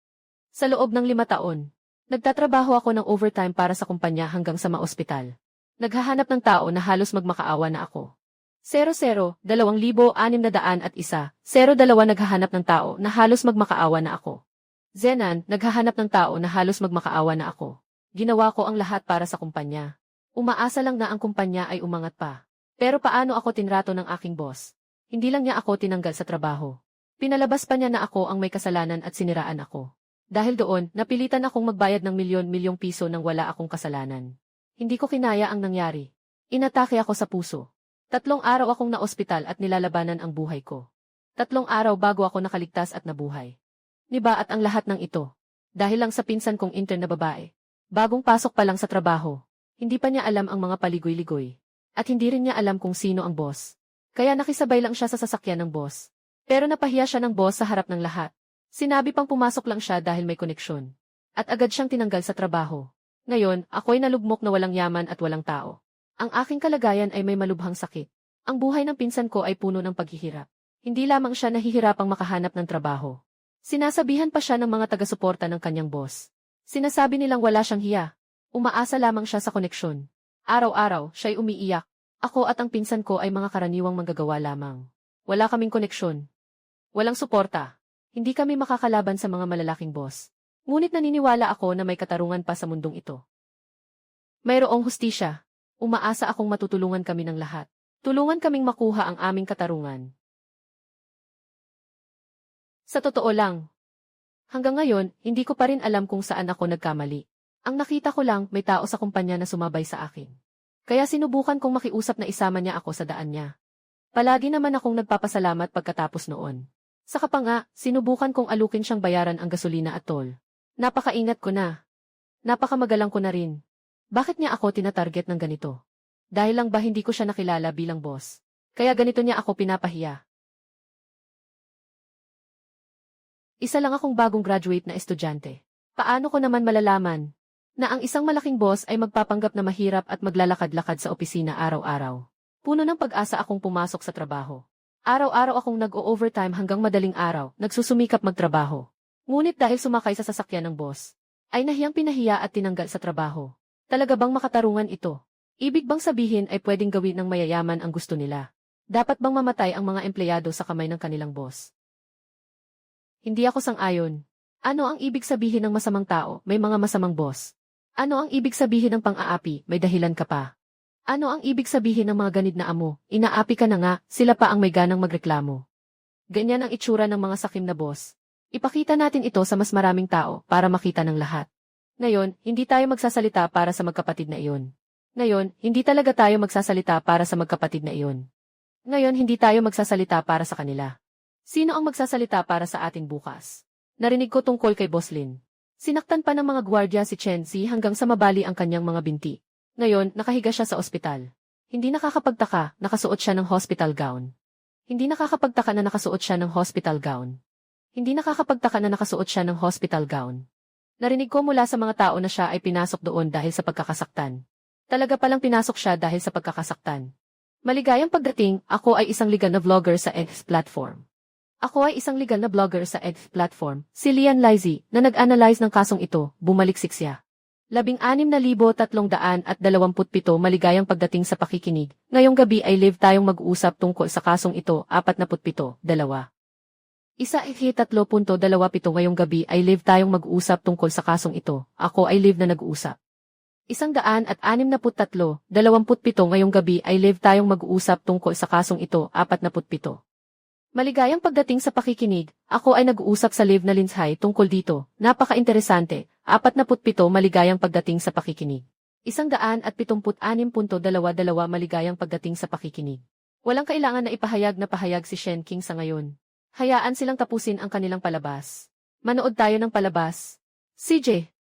Sa loob ng 5 taon, nagtatrabaho ako ng overtime para sa kumpanya hanggang sa maospital. Naghahanap ng tao na halos magmakaawa na ako. 00, 2,601, 02 naghahanap ng tao na halos magmakaawa na ako. Zenan, naghahanap ng tao na halos magmakaawa na ako. Ginawa ko ang lahat para sa kumpanya. Umaasa lang na ang kumpanya ay umangat pa. Pero paano ako tinrato ng aking boss? Hindi lang niya ako tinanggal sa trabaho. Pinalabas pa niya na ako ang may kasalanan at siniraan ako. Dahil doon, napilitan akong magbayad ng milyon-milyong piso nang wala akong kasalanan. Hindi ko kinaya ang nangyari. Inatake ako sa puso. 3 araw akong naospital at nilalabanan ang buhay ko. 3 araw bago ako nakaligtas at nabuhay. Niba at ang lahat ng ito. Dahil lang sa pinsan kong intern na babae. Bagong pasok pa lang sa trabaho. Hindi pa niya alam ang mga paligoy-ligoy. At hindi rin niya alam kung sino ang boss. Kaya nakisabay lang siya sa sasakyan ng boss. Pero napahiya siya ng boss sa harap ng lahat. Sinabi pang pumasok lang siya dahil may koneksyon. At agad siyang tinanggal sa trabaho. Ngayon, ako'y nalugmok na walang yaman at walang tao. Ang aking kalagayan ay may malubhang sakit. Ang buhay ng pinsan ko ay puno ng paghihirap. Hindi lamang siya nahihirapang makahanap ng trabaho. Sinasabihan pa siya ng mga taga-suporta ng kanyang boss. Sinasabi nilang wala siyang hiya. Umaasa lamang siya sa koneksyon. Araw-araw, siya'y umiiyak. Ako at ang pinsan ko ay mga karaniwang manggagawa lamang. Wala kaming koneksyon. Walang suporta. Hindi kami makakalaban sa mga malalaking boss. Ngunit naniniwala ako na may katarungan pa sa mundong ito. Mayroong hustisya. Umaasa akong matutulungan kami ng lahat. Tulungan kaming makuha ang aming katarungan. Sa totoo lang, hanggang ngayon, hindi ko pa rin alam kung saan ako nagkamali. Ang nakita ko lang, may tao sa kumpanya na sumabay sa akin. Kaya sinubukan kong makiusap na isama niya ako sa daan niya. Palagi naman akong nagpapasalamat pagkatapos noon. Saka pa nga, sinubukan kong alukin siyang bayaran ang gasolina at toll. Napakaingat ko na. Napakamagalang ko na rin. Bakit niya ako tinatarget ng ganito? Dahil lang ba hindi ko siya nakilala bilang boss? Kaya ganito niya ako pinapahiya. Isa lang akong bagong graduate na estudyante. Paano ko naman malalaman na ang isang malaking boss ay magpapanggap na mahirap at maglalakad-lakad sa opisina araw-araw? Puno ng pag-asa akong pumasok sa trabaho. Araw-araw akong nag-o-overtime hanggang madaling araw, nagsusumikap magtrabaho. Ngunit dahil sumakay sa sasakyan ng boss, ay nahiyang pinahiya at tinanggal sa trabaho. Talaga bang makatarungan ito? Ibig bang sabihin ay pwedeng gawin ng mayayaman ang gusto nila? Dapat bang mamatay ang mga empleyado sa kamay ng kanilang boss? Hindi ako sang-ayon. Ano ang ibig sabihin ng masamang tao, may mga masamang boss? Ano ang ibig sabihin ng pang-aapi, may dahilan ka pa? Ano ang ibig sabihin ng mga ganid na amo, inaapi ka na nga, sila pa ang may ganang magreklamo? Ganyan ang itsura ng mga sakim na boss. Ipakita natin ito sa mas maraming tao para makita ng lahat. Ngayon, hindi tayo magsasalita para sa magkapatid na iyon. Ngayon, hindi talaga tayo magsasalita para sa magkapatid na iyon. Ngayon, hindi tayo magsasalita para sa kanila. Sino ang magsasalita para sa atin bukas? Narinig ko tungkol kay Boss Lin. Sinaktan pa ng mga gwardya si Chen Xi hanggang sa mabali ang kanyang mga binti. Ngayon, nakahiga siya sa ospital. Hindi nakakapagtaka, nakasuot siya ng hospital gown. Hindi nakakapagtaka na nakasuot siya ng hospital gown. Hindi nakakapagtaka na nakasuot siya ng hospital gown. Narinig ko mula sa mga tao na siya ay pinasok doon dahil sa pagkakasaktan. Talaga palang pinasok siya dahil sa pagkakasaktan. Maligayang pagdating, ako ay isang legal na vlogger sa X platform. Ako ay isang legal na vlogger sa X platform, si Lian Lizzy, na nag-analyze ng kasong ito, bumaliksik siya. 16,327 maligayang pagdating sa pakikinig. Ngayong gabi ay live tayong mag-uusap tungkol sa kasong ito, 47, 2. Isa 3.27 ngayong gabi ay live tayong mag-uusap tungkol sa kasong ito, ako ay live na nag-uusap. 163, 27 ngayong gabi ay live tayong mag-uusap tungkol sa kasong ito, 47. Maligayang pagdating sa pakikinig, ako ay nag-uusap sa live na Linshay tungkol dito, napaka-interesante, 47 maligayang pagdating sa pakikinig. 176.22 maligayang pagdating sa pakikinig. Walang kailangan na ipahayag na pahayag si Shen King sa ngayon. Hayaan silang tapusin ang kanilang palabas. Manood tayo ng palabas. CJ.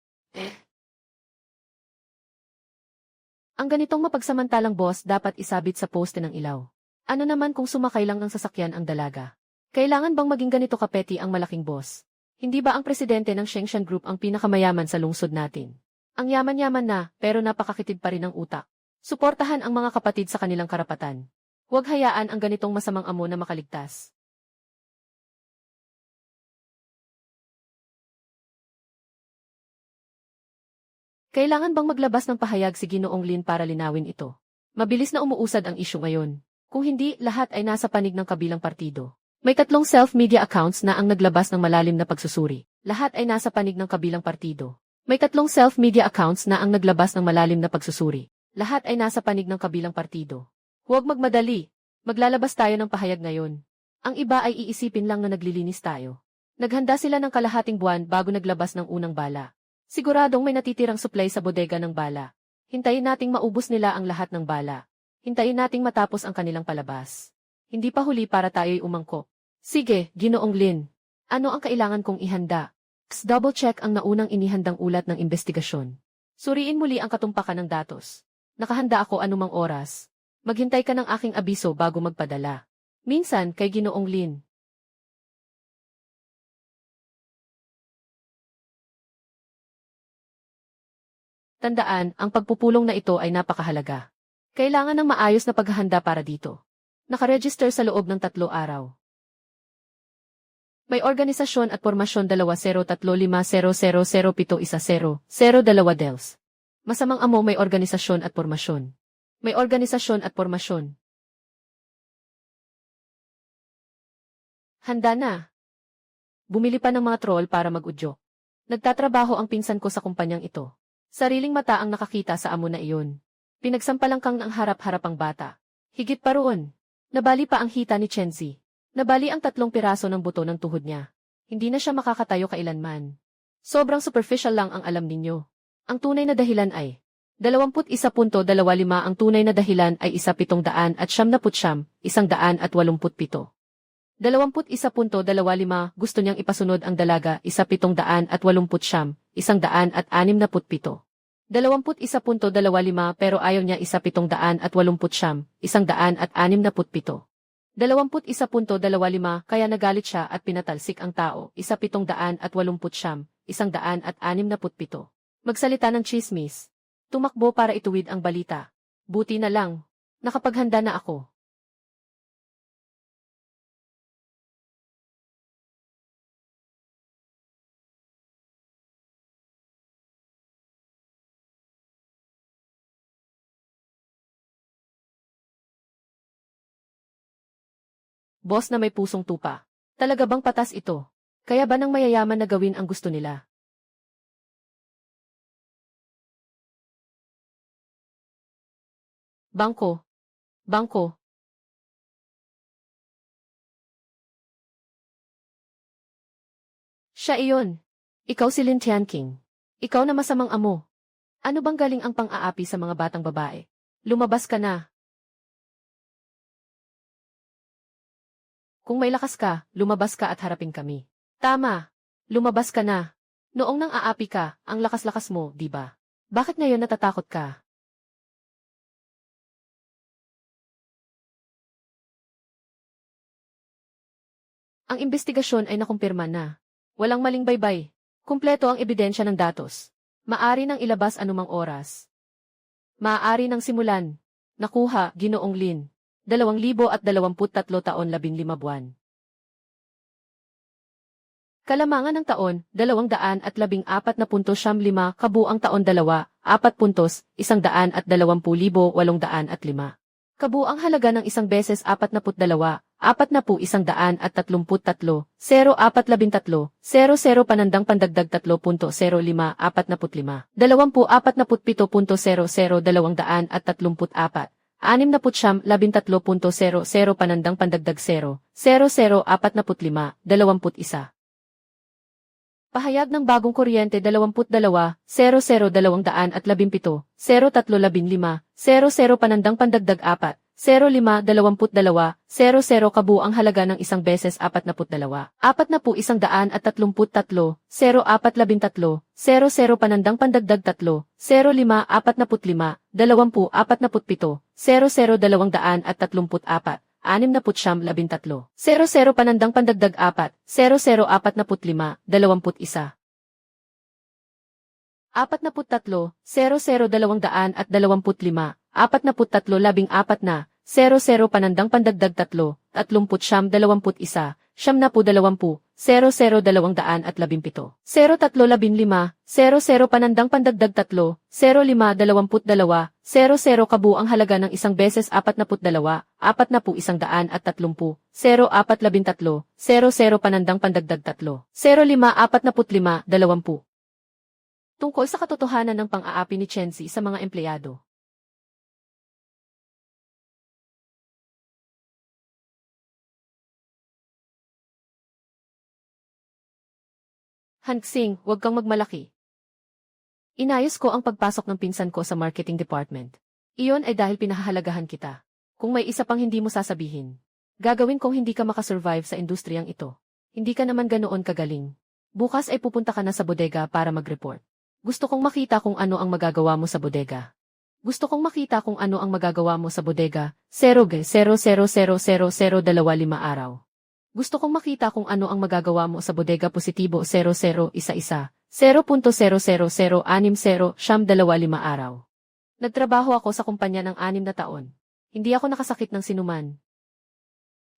Ang ganitong mapagsamantalang boss dapat isabit sa poste ng ilaw. Ano naman kung sumakay lang ng sasakyan ang dalaga? Kailangan bang maging ganito kapeti ang malaking boss? Hindi ba ang presidente ng Shengshan Group ang pinakamayaman sa lungsod natin? Ang yaman-yaman na, pero napakakitid pa rin ang utak. Suportahan ang mga kapatid sa kanilang karapatan. Huwag hayaan ang ganitong masamang amo na makaligtas. Kailangan bang maglabas ng pahayag si Ginoong Lin para linawin ito? Mabilis na umuusad ang isyu ngayon. Kung hindi, lahat ay nasa panig ng kabilang partido. May 3 self-media accounts na ang naglabas ng malalim na pagsusuri. Lahat ay nasa panig ng kabilang partido. May 3 self-media accounts na ang naglabas ng malalim na pagsusuri. Lahat ay nasa panig ng kabilang partido. Huwag magmadali. Maglalabas tayo ng pahayag ngayon. Ang iba ay iisipin lang na naglilinis tayo. Naghanda sila ng kalahating buwan bago naglabas ng unang bala. Siguradong may natitirang supply sa bodega ng bala. Hintayin nating maubos nila ang lahat ng bala. Hintayin nating matapos ang kanilang palabas. Hindi pa huli para tayo'y umangkop. Sige, Ginoong Lin. Ano ang kailangan kong ihanda? Double-check ang naunang inihandang ulat ng investigasyon. Suriin muli ang katumpakan ng datos. Nakahanda ako anumang oras. Maghintay ka ng aking abiso bago magpadala. Minsan, kay Ginoong Lin. Tandaan, ang pagpupulong na ito ay napakahalaga. Kailangan ng maayos na paghahanda para dito. Nakaregister sa loob ng 3 araw. May organisasyon at pormasyon 2035000071002 Dels. Masamang amo may organisasyon at pormasyon. May organisasyon at pormasyon. Handa na. Bumili pa ng mga troll para mag-udyok. Nagtatrabaho ang pinsan ko sa kumpanyang ito. Sariling mata ang nakakita sa amo na iyon. Pinagsampalang kang ng harap-harapang bata. Higit pa roon. Nabali pa ang hita ni Chen Xi. Nabali ang 3 piraso ng buto ng tuhod niya. Hindi na siya makakatayo kailanman. Sobrang superficial lang ang alam ninyo. Ang tunay na dahilan ay, 21.25 ang tunay na dahilan ay 1700 at 187. 21.25 gusto niyang ipasunod ang dalaga 1780 167. 21.25 pero ayaw niya 1780 167. 21.25 kaya nagalit siya at pinatalsik ang tao 1780 167. Magsalita ng chismis. Tumakbo para ituwid ang balita. Buti na lang. Nakapaghanda na ako. Boss na may pusong tupa. Talaga bang patas ito? Kaya ba ng mayayaman na gawin ang gusto nila? Bangko. Bangko. Siya iyon. Ikaw si Lin Tianqing. Ikaw na masamang amo. Ano bang galing ang pang-aapi sa mga batang babae? Lumabas ka na. Kung may lakas ka, lumabas ka at harapin kami. Tama. Lumabas ka na. Noong nang aapi ka, ang lakas-lakas mo, di ba? Bakit ngayon natatakot ka? Ang investigasyon ay nakumpirma na. Walang maling baybay. Kumpleto ang ebidensya ng datos. Maari nang ilabas anumang oras. Maaari nang simulan. Nakuha, Ginoong Lin. 2023 taon 15 buwan. Kalamangan ng taon, 214.5 kabuang taon 2, 4 puntos, 120,805. Kabuang halaga ng isang beses 42, 41,133, 0,413, 00 panandang pandagdag 3.05, 45, 20,47.00, 234, 69, 13.00 panandang pandagdag 0, 00, 45, 21. Pahayag ng bagong kuryente 22, 00, 217, 0315, 00 panandang pandagdag 4, 05, 22, 00 kabuang halaga ng isang beses 42, 41,133, 0413, 00 panandang pandagdag 3, 05, 45, 20, 47, 00 234, 13, 00 panandang pandagdag 4, 00 45, 21. 43, 00 225, 43 14 na, 00 panandang pandagdag 3, 30 21, 20, 00 217, 0315, 00 panandang pandagdag 3, 05 22, 00 kabuang halaga ng isang beses 42, 4130, 0 413, 00 panandang pandagdag 3, 05 45, 20. Tungkol sa katotohanan ng pang-aapi ni Chenzi sa mga empleyado. Hanksing, huwag kang magmalaki. Inayos ko ang pagpasok ng pinsan ko sa marketing department. Iyon ay dahil pinahahalagahan kita. Kung may isa pang hindi mo sasabihin, gagawin kong hindi ka makasurvive sa industriyang ito. Hindi ka naman ganoon kagaling. Bukas ay pupunta ka na sa bodega para mag-report. Gusto kong makita kung ano ang magagawa mo sa bodega. Gusto kong makita kung ano ang magagawa mo sa bodega. 0.0000025 araw. Gusto kong makita kung ano ang magagawa mo sa bodega positibo 0011 0.0006 25 araw. Nagtrabaho ako sa kumpanya ng 6 na taon. Hindi ako nakasakit ng sinuman.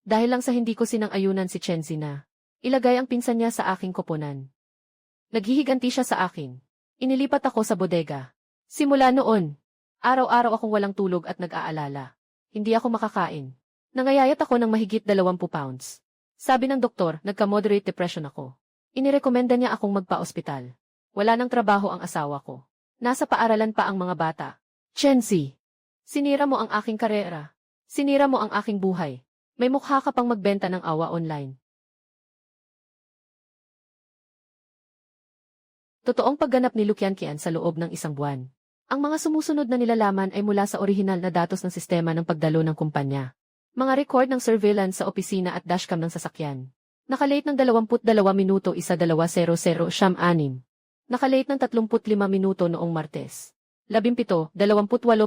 Dahil lang sa hindi ko sinang-ayunan si Chenzi na ilagay ang pinsan niya sa aking koponan. Naghihiganti siya sa akin. Inilipat ako sa bodega. Simula noon, araw-araw akong walang tulog at nag-aalala. Hindi ako makakain. Nangayayat ako ng mahigit 20 pounds. Sabi ng doktor, nagka-moderate depression ako. Inirekomenda niya akong magpa-ospital. Wala nang trabaho ang asawa ko. Nasa paaralan pa ang mga bata. Chenzi, sinira mo ang aking karera. Sinira mo ang aking buhay. May mukha ka pang magbenta ng awa online. Totoong pagganap ni Lukian Kian sa loob ng 1 buwan. Ang mga sumusunod na nilalaman ay mula sa orihinal na datos ng sistema ng pagdalo ng kumpanya. Mga record ng surveillance sa opisina at dashcam ng sasakyan. Nakalate ng 22 minuto 12:00 siyam 6. Nakalate ng 35 minuto noong Martes. 17, 28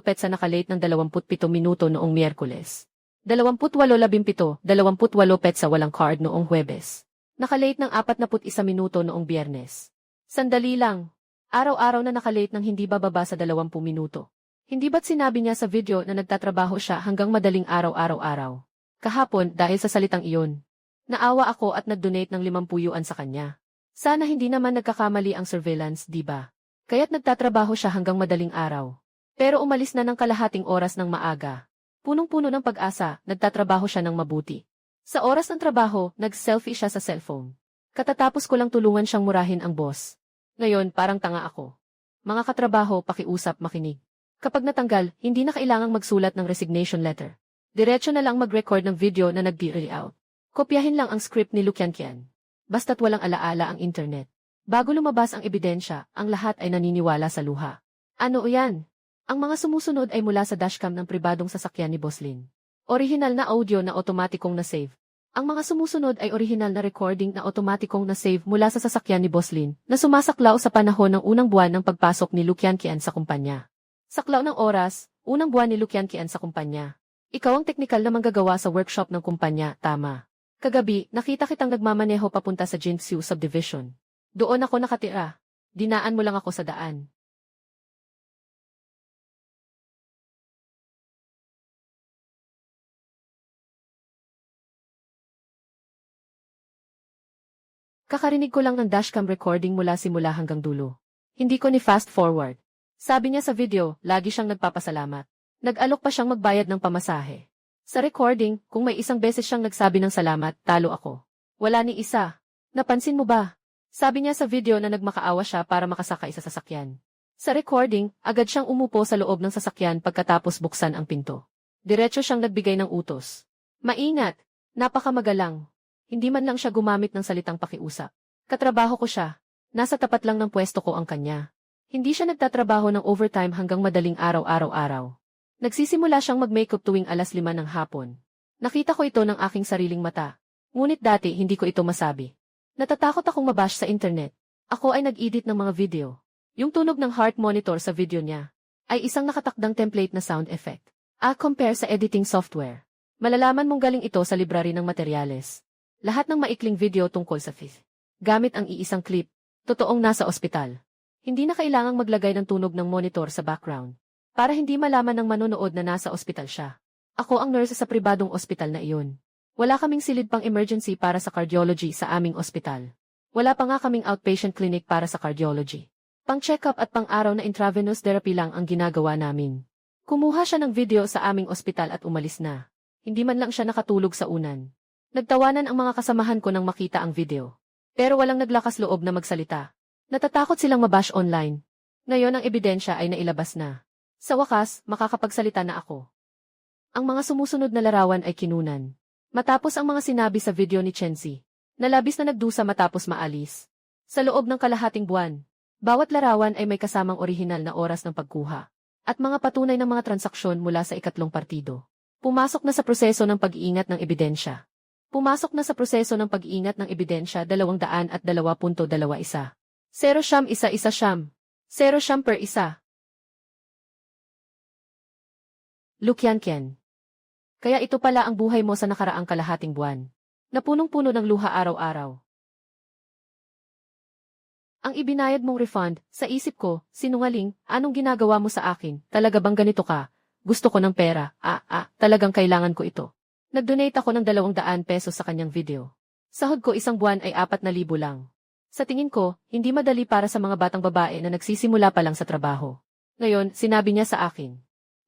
petsa nakalate ng 27 minuto noong Miyerkules. 28-17, 28 petsa walang card noong Huwebes. Nakalate ng 41 minuto noong Biyernes. Sandali lang. Araw-araw na nakalate ng hindi bababa sa 20 minuto. Hindi ba't sinabi niya sa video na nagtatrabaho siya hanggang madaling araw-araw-araw? Kahapon dahil sa salitang iyon. Naawa ako at nag-donate ng 50 yuan sa kanya. Sana hindi naman nagkakamali ang surveillance, di ba? Kaya't nagtatrabaho siya hanggang madaling araw. Pero umalis na ng kalahating oras ng maaga. Punong-puno ng pag-asa, nagtatrabaho siya ng mabuti. Sa oras ng trabaho, nag-selfie siya sa cellphone. Katatapos ko lang tulungan siyang murahin ang boss. Ngayon, parang tanga ako. Mga katrabaho, pakiusap, makinig. Kapag natanggal, hindi na kailangang magsulat ng resignation letter. Diretso na lang mag-record ng video na nag-out. Kopyahin lang ang script ni Lukiankian. Basta't walang alaala ang internet. Bago lumabas ang ebidensya, ang lahat ay naniniwala sa luha. Ano yan? Ang mga sumusunod ay mula sa dashcam ng pribadong sasakyan ni Boslin. Orihinal na audio na otomatikong na-save. Ang mga sumusunod ay orihinal na recording na otomatikong na-save mula sa sasakyan ni Boslin na sumasaklaw sa panahon ng unang buwan ng pagpasok ni Lukiankian sa kumpanya. Saklaw ng oras, unang buwan ni Lukiankian sa kumpanya. Ikaw ang teknikal na manggagawa sa workshop ng kumpanya, tama. Kagabi, nakita kitang nagmamaneho papunta sa Jinxiu Subdivision. Doon ako nakatira. Dinaan mo lang ako sa daan. Kakarinig ko lang ng dashcam recording mula simula hanggang dulo. Hindi ko ni fast forward. Sabi niya sa video, lagi siyang nagpapasalamat. Nag-alok pa siyang magbayad ng pamasahe. Sa recording, kung may isang beses siyang nagsabi ng salamat, talo ako. Wala ni isa. Napansin mo ba? Sabi niya sa video na nagmakaawa siya para makasakay sa sasakyan. Sa recording, agad siyang umupo sa loob ng sasakyan pagkatapos buksan ang pinto. Diretso siyang nagbigay ng utos. Maingat! Napakamagalang. Hindi man lang siya gumamit ng salitang pakiusap. Katrabaho ko siya. Nasa tapat lang ng pwesto ko ang kanya. Hindi siya nagtatrabaho ng overtime hanggang madaling araw-araw-araw. Nagsisimula siyang mag-makeup tuwing 5:00 ng hapon. Nakita ko ito ng aking sariling mata. Ngunit dati hindi ko ito masabi. Natatakot akong mabash sa internet. Ako ay nag-edit ng mga video. Yung tunog ng heart monitor sa video niya ay isang nakatakdang template na sound effect. Compare sa editing software. Malalaman mong galing ito sa library ng materyales. Lahat ng maikling video tungkol sa fifth. Gamit ang iisang clip. Totoong nasa ospital. Hindi na kailangang maglagay ng tunog ng monitor sa background. Para hindi malaman ng manonood na nasa ospital siya. Ako ang nurse sa pribadong ospital na iyon. Wala kaming silid pang emergency para sa cardiology sa aming ospital. Wala pa nga kaming outpatient clinic para sa cardiology. Pang-check-up at pang-araw na intravenous therapy lang ang ginagawa namin. Kumuha siya ng video sa aming ospital at umalis na. Hindi man lang siya nakatulog sa unan. Nagtawanan ang mga kasamahan ko nang makita ang video. Pero walang naglakas loob na magsalita. Natatakot silang mabash online. Ngayon ang ebidensya ay nailabas na. Sa wakas, makakapagsalita na ako. Ang mga sumusunod na larawan ay kinunan. Matapos ang mga sinabi sa video ni Chenzi, nalabis na nagdusa matapos maalis. Sa loob ng kalahating buwan, bawat larawan ay may kasamang orihinal na oras ng pagkuha, at mga patunay ng mga transaksyon mula sa ikatlong partido. Pumasok na sa proseso ng pag-iingat ng ebidensya. Pumasok na sa proseso ng pag-iingat ng ebidensya 202.21. 0 siyam isa isa siyam. 0 siyam per isa. Lukiankian. Kaya ito pala ang buhay mo sa nakaraang kalahating buwan. Na punong-puno ng luha araw-araw. Ang ibinayad mong refund, sa isip ko, sinungaling, anong ginagawa mo sa akin? Talaga bang ganito ka? Gusto ko ng pera. Talagang kailangan ko ito. Nag-donate ako ng 200 pesos sa kanyang video. Sahod ko isang buwan ay 4,000 lang. Sa tingin ko, hindi madali para sa mga batang babae na nagsisimula pa lang sa trabaho. Ngayon, sinabi niya sa akin.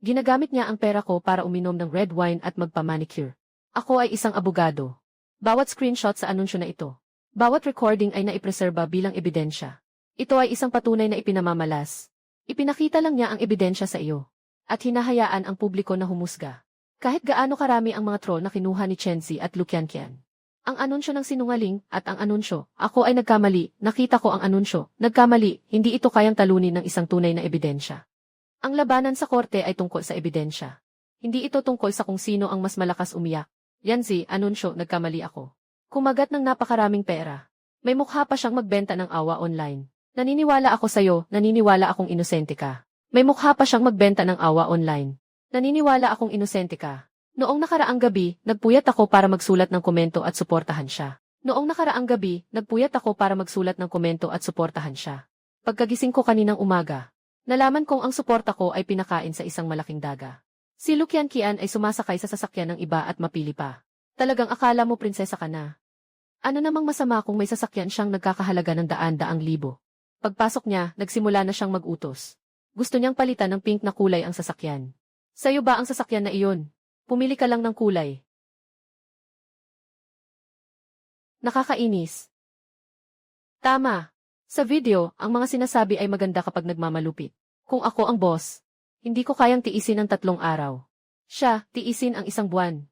Ginagamit niya ang pera ko para uminom ng red wine at magpa-manicure. Ako ay isang abogado. Bawat screenshot sa anunsyo na ito, bawat recording ay naipreserba bilang ebidensya. Ito ay isang patunay na ipinamamalas. Ipinakita lang niya ang ebidensya sa iyo. At hinahayaan ang publiko na humusga. Kahit gaano karami ang mga troll na kinuha ni Chenzi at Lukiankian. Ang anunsyo ng sinungaling at ang anunsyo, ako ay nagkamali, nakita ko ang anunsyo, nagkamali, hindi ito kayang talunin ng isang tunay na ebidensya. Ang labanan sa korte ay tungkol sa ebidensya. Hindi ito tungkol sa kung sino ang mas malakas umiyak. Yancy, anunsyo, nagkamali ako. Kumagat ng napakaraming pera. May mukha pa siyang magbenta ng awa online. Naniniwala ako sa'yo, naniniwala akong inosente ka. May mukha pa siyang magbenta ng awa online. Naniniwala akong inosente ka. Noong nakaraang gabi, nagpuyat ako para magsulat ng komento at suportahan siya. Noong nakaraang gabi, nagpuyat ako para magsulat ng komento at suportahan siya. Pagkagising ko kaninang umaga, nalaman kong ang suporta ko ay pinakain sa isang malaking daga. Si Lukian Kian ay sumasakay sa sasakyan ng iba at mapili pa. Talagang akala mo prinsesa ka na. Ano namang masama kung may sasakyan siyang nagkakahalaga ng daan-daang libo? Pagpasok niya, nagsimula na siyang mag-utos. Gusto niyang palitan ng pink na kulay ang sasakyan. Sa'yo ba ang sasakyan na iyon? Pumili ka lang ng kulay. Nakakainis. Tama. Sa video, ang mga sinasabi ay maganda kapag nagmamalupit. Kung ako ang boss, hindi ko kayang tiisin ang 3 araw. Siya, tiisin ang 1 buwan.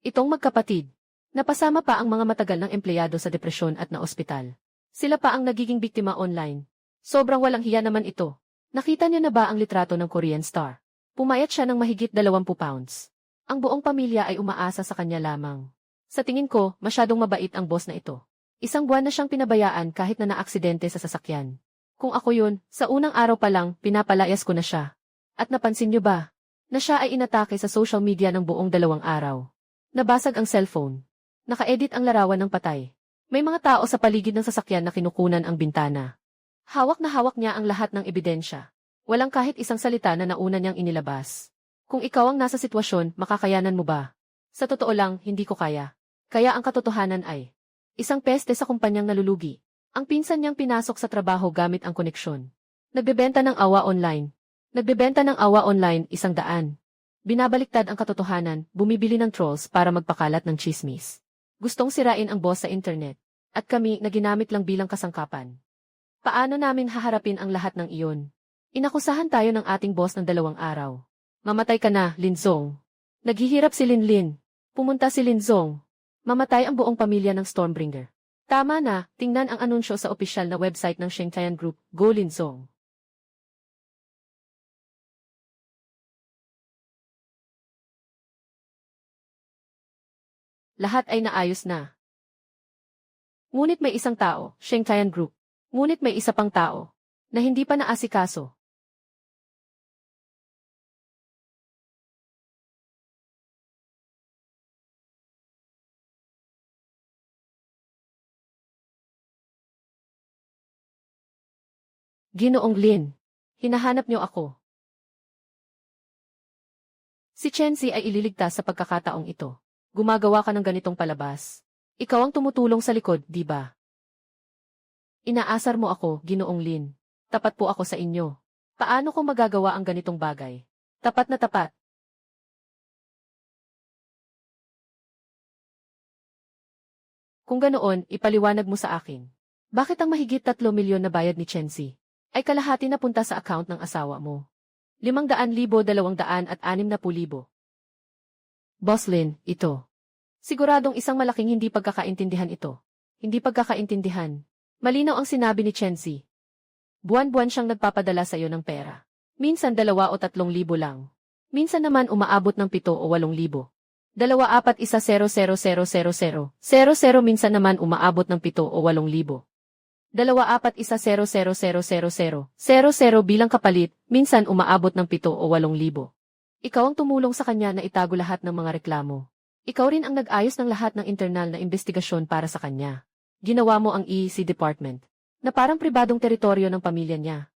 Itong magkapatid. Napasama pa ang mga matagal ng empleyado sa depresyon at na ospital. Sila pa ang nagiging biktima online. Sobrang walang hiya naman ito. Nakita niyo na ba ang litrato ng Korean star? Pumayat siya ng mahigit 20 pounds. Ang buong pamilya ay umaasa sa kanya lamang. Sa tingin ko, masyadong mabait ang boss na ito. 1 buwan na siyang pinabayaan kahit na naaksidente sa sasakyan. Kung ako yun, sa unang araw pa lang, pinapalayas ko na siya. At napansin niyo ba, na siya ay inatake sa social media ng buong 2 araw. Nabasag ang cellphone. Naka-edit ang larawan ng patay. May mga tao sa paligid ng sasakyan na kinukunan ang bintana. Hawak na hawak niya ang lahat ng ebidensya. Walang kahit isang salita na nauna niyang inilabas. Kung ikaw ang nasa sitwasyon, makakayanan mo ba? Sa totoo lang, hindi ko kaya. Kaya ang katotohanan ay, isang peste sa kumpanyang nalulugi. Ang pinsan niyang pinasok sa trabaho gamit ang koneksyon. Nagbebenta ng awa online. Nagbebenta ng awa online, 100. Binabaliktad ang katotohanan, bumibili ng trolls para magpakalat ng chismis. Gustong sirain ang boss sa internet. At kami na ginamit lang bilang kasangkapan. Paano namin haharapin ang lahat ng iyon? Inakusahan tayo ng ating boss ng 2 araw. Mamatay ka na, Linzong. Naghihirap si Linlin. Pumunta si Linzong. Mamatay ang buong pamilya ng Stormbringer. Tama na, tingnan ang anunsyo sa opisyal na website ng Shengtayan Group, Go Linzong. Lahat ay naayos na. Ngunit may isang tao, Shengtayan Group. Ngunit may isa pang tao, na hindi pa naasikaso. Ginoong Lin, hinahanap niyo ako. Si Chenzi ay ililigtas sa pagkakataong ito. Gumagawa ka ng ganitong palabas. Ikaw ang tumutulong sa likod, di ba? Inaasar mo ako, Ginoong Lin. Tapat po ako sa inyo. Paano ko magagawa ang ganitong bagay? Tapat na tapat. Kung ganoon, ipaliwanag mo sa akin. Bakit ang mahigit 3 milyon na bayad ni Chenzi ay kalahati na punta sa account ng asawa mo? 500,000, 260,000. Boss Lin, ito. Siguradong isang malaking hindi pagkakaintindihan ito. Hindi pagkakaintindihan. Malinaw ang sinabi ni Chenzi. Buwan-buwan siyang nagpapadala sa iyo ng pera. Minsan 2 o 3,000 lang. Minsan naman umaabot ng 7 o 8,000. 2-4-1-0-0-0-0-0-0 minsan naman umaabot ng 7 o 8,000. 2-4-1-0-0-0-0-0-0 bilang kapalit, minsan umaabot ng 7 o 8,000. Ikaw ang tumulong sa kanya na itago lahat ng mga reklamo. Ikaw rin ang nag-ayos ng lahat ng internal na investigasyon para sa kanya. Ginawa mo ang EEC department, na parang pribadong teritoryo ng pamilya niya.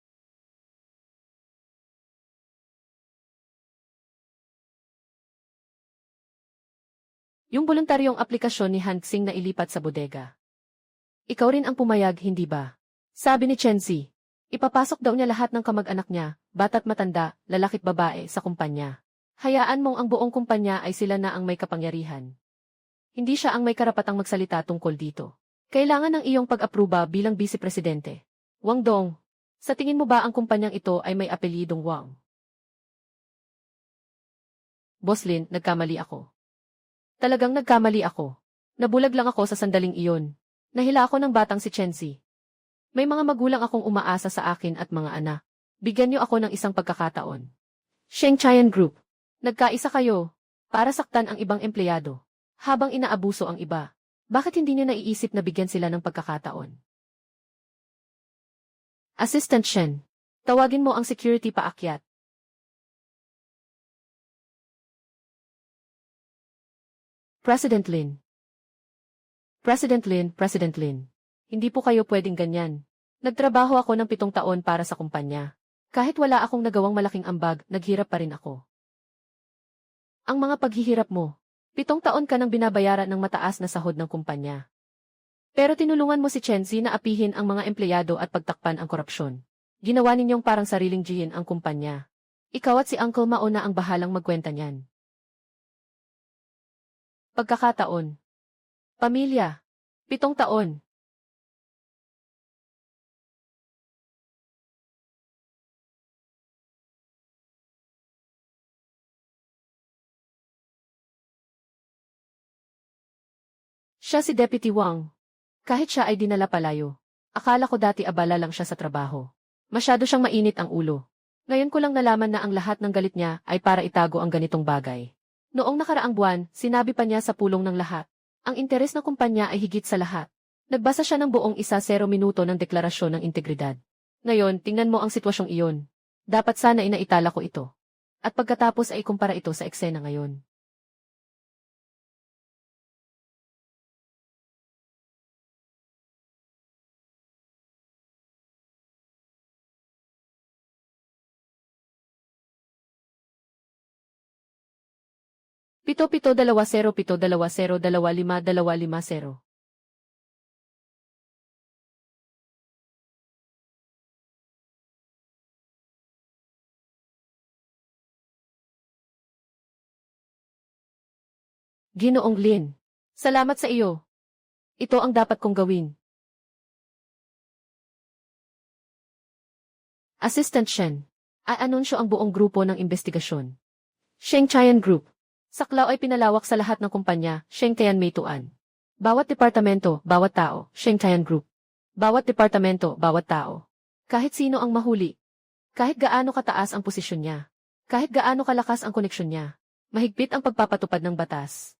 Yung voluntaryong aplikasyon ni Hansing na ilipat sa bodega. Ikaw rin ang pumayag, hindi ba? Sabi ni Chenzi. Ipapasok daw niya lahat ng kamag-anak niya, bata't matanda, lalaki't babae, sa kumpanya. Hayaan mong ang buong kumpanya ay sila na ang may kapangyarihan. Hindi siya ang may karapatang magsalita tungkol dito. Kailangan ng iyong pag-apruba bilang vice-presidente. Wang Dong, sa tingin mo ba ang kumpanyang ito ay may apelyidong Wang? Boss Lin, nagkamali ako. Talagang nagkamali ako. Nabulag lang ako sa sandaling iyon. Nahila ako ng batang si Chenzi. May mga magulang akong umaasa sa akin at mga anak. Bigyan niyo ako ng isang pagkakataon. Sheng Chayan Group. Nagkaisa kayo para saktan ang ibang empleyado habang inaabuso ang iba. Bakit hindi niyo naiisip na bigyan sila ng pagkakataon? Assistant Shen. Tawagin mo ang security paakyat. President Lin. President Lin, President Lin. Hindi po kayo pwedeng ganyan. Nagtrabaho ako ng 7 taon para sa kumpanya. Kahit wala akong nagawang malaking ambag, naghirap pa rin ako. Ang mga paghihirap mo, 7 taon ka nang binabayaran ng mataas na sahod ng kumpanya. Pero tinulungan mo si Chenzi na apihin ang mga empleyado at pagtakpan ang korupsyon. Ginawa ninyong parang sariling jihin ang kumpanya. Ikaw at si Uncle Mao na ang bahalang magkwenta niyan. Pagkakataon. Pamilya. 7 taon. Siya si Deputy Wang. Kahit siya ay dinala palayo. Akala ko dati abala lang siya sa trabaho. Masyado siyang mainit ang ulo. Ngayon ko lang nalaman na ang lahat ng galit niya ay para itago ang ganitong bagay. Noong nakaraang buwan, sinabi pa niya sa pulong ng lahat. Ang interes ng kumpanya ay higit sa lahat. Nagbasa siya ng buong 1-0 minuto ng deklarasyon ng integridad. Ngayon, tingnan mo ang sitwasyong iyon. Dapat sana inaitala ko ito. At pagkatapos ay kumpara ito sa eksena ngayon. Pito 7-2-0-7-2-0-2-5-2-5-0. Ginoong Lin. Salamat sa iyo. Ito ang dapat kong gawin. Assistant Shen. Aanunsyo ang buong grupo ng investigasyon. Sheng Chayan Group. Saklaw ay pinalawak sa lahat ng kumpanya, Sheng Chayan Meituan. Bawat departamento, bawat tao, Sheng Chayan Group. Bawat departamento, bawat tao. Kahit sino ang mahuli. Kahit gaano kataas ang posisyon niya. Kahit gaano kalakas ang koneksyon niya. Mahigpit ang pagpapatupad ng batas.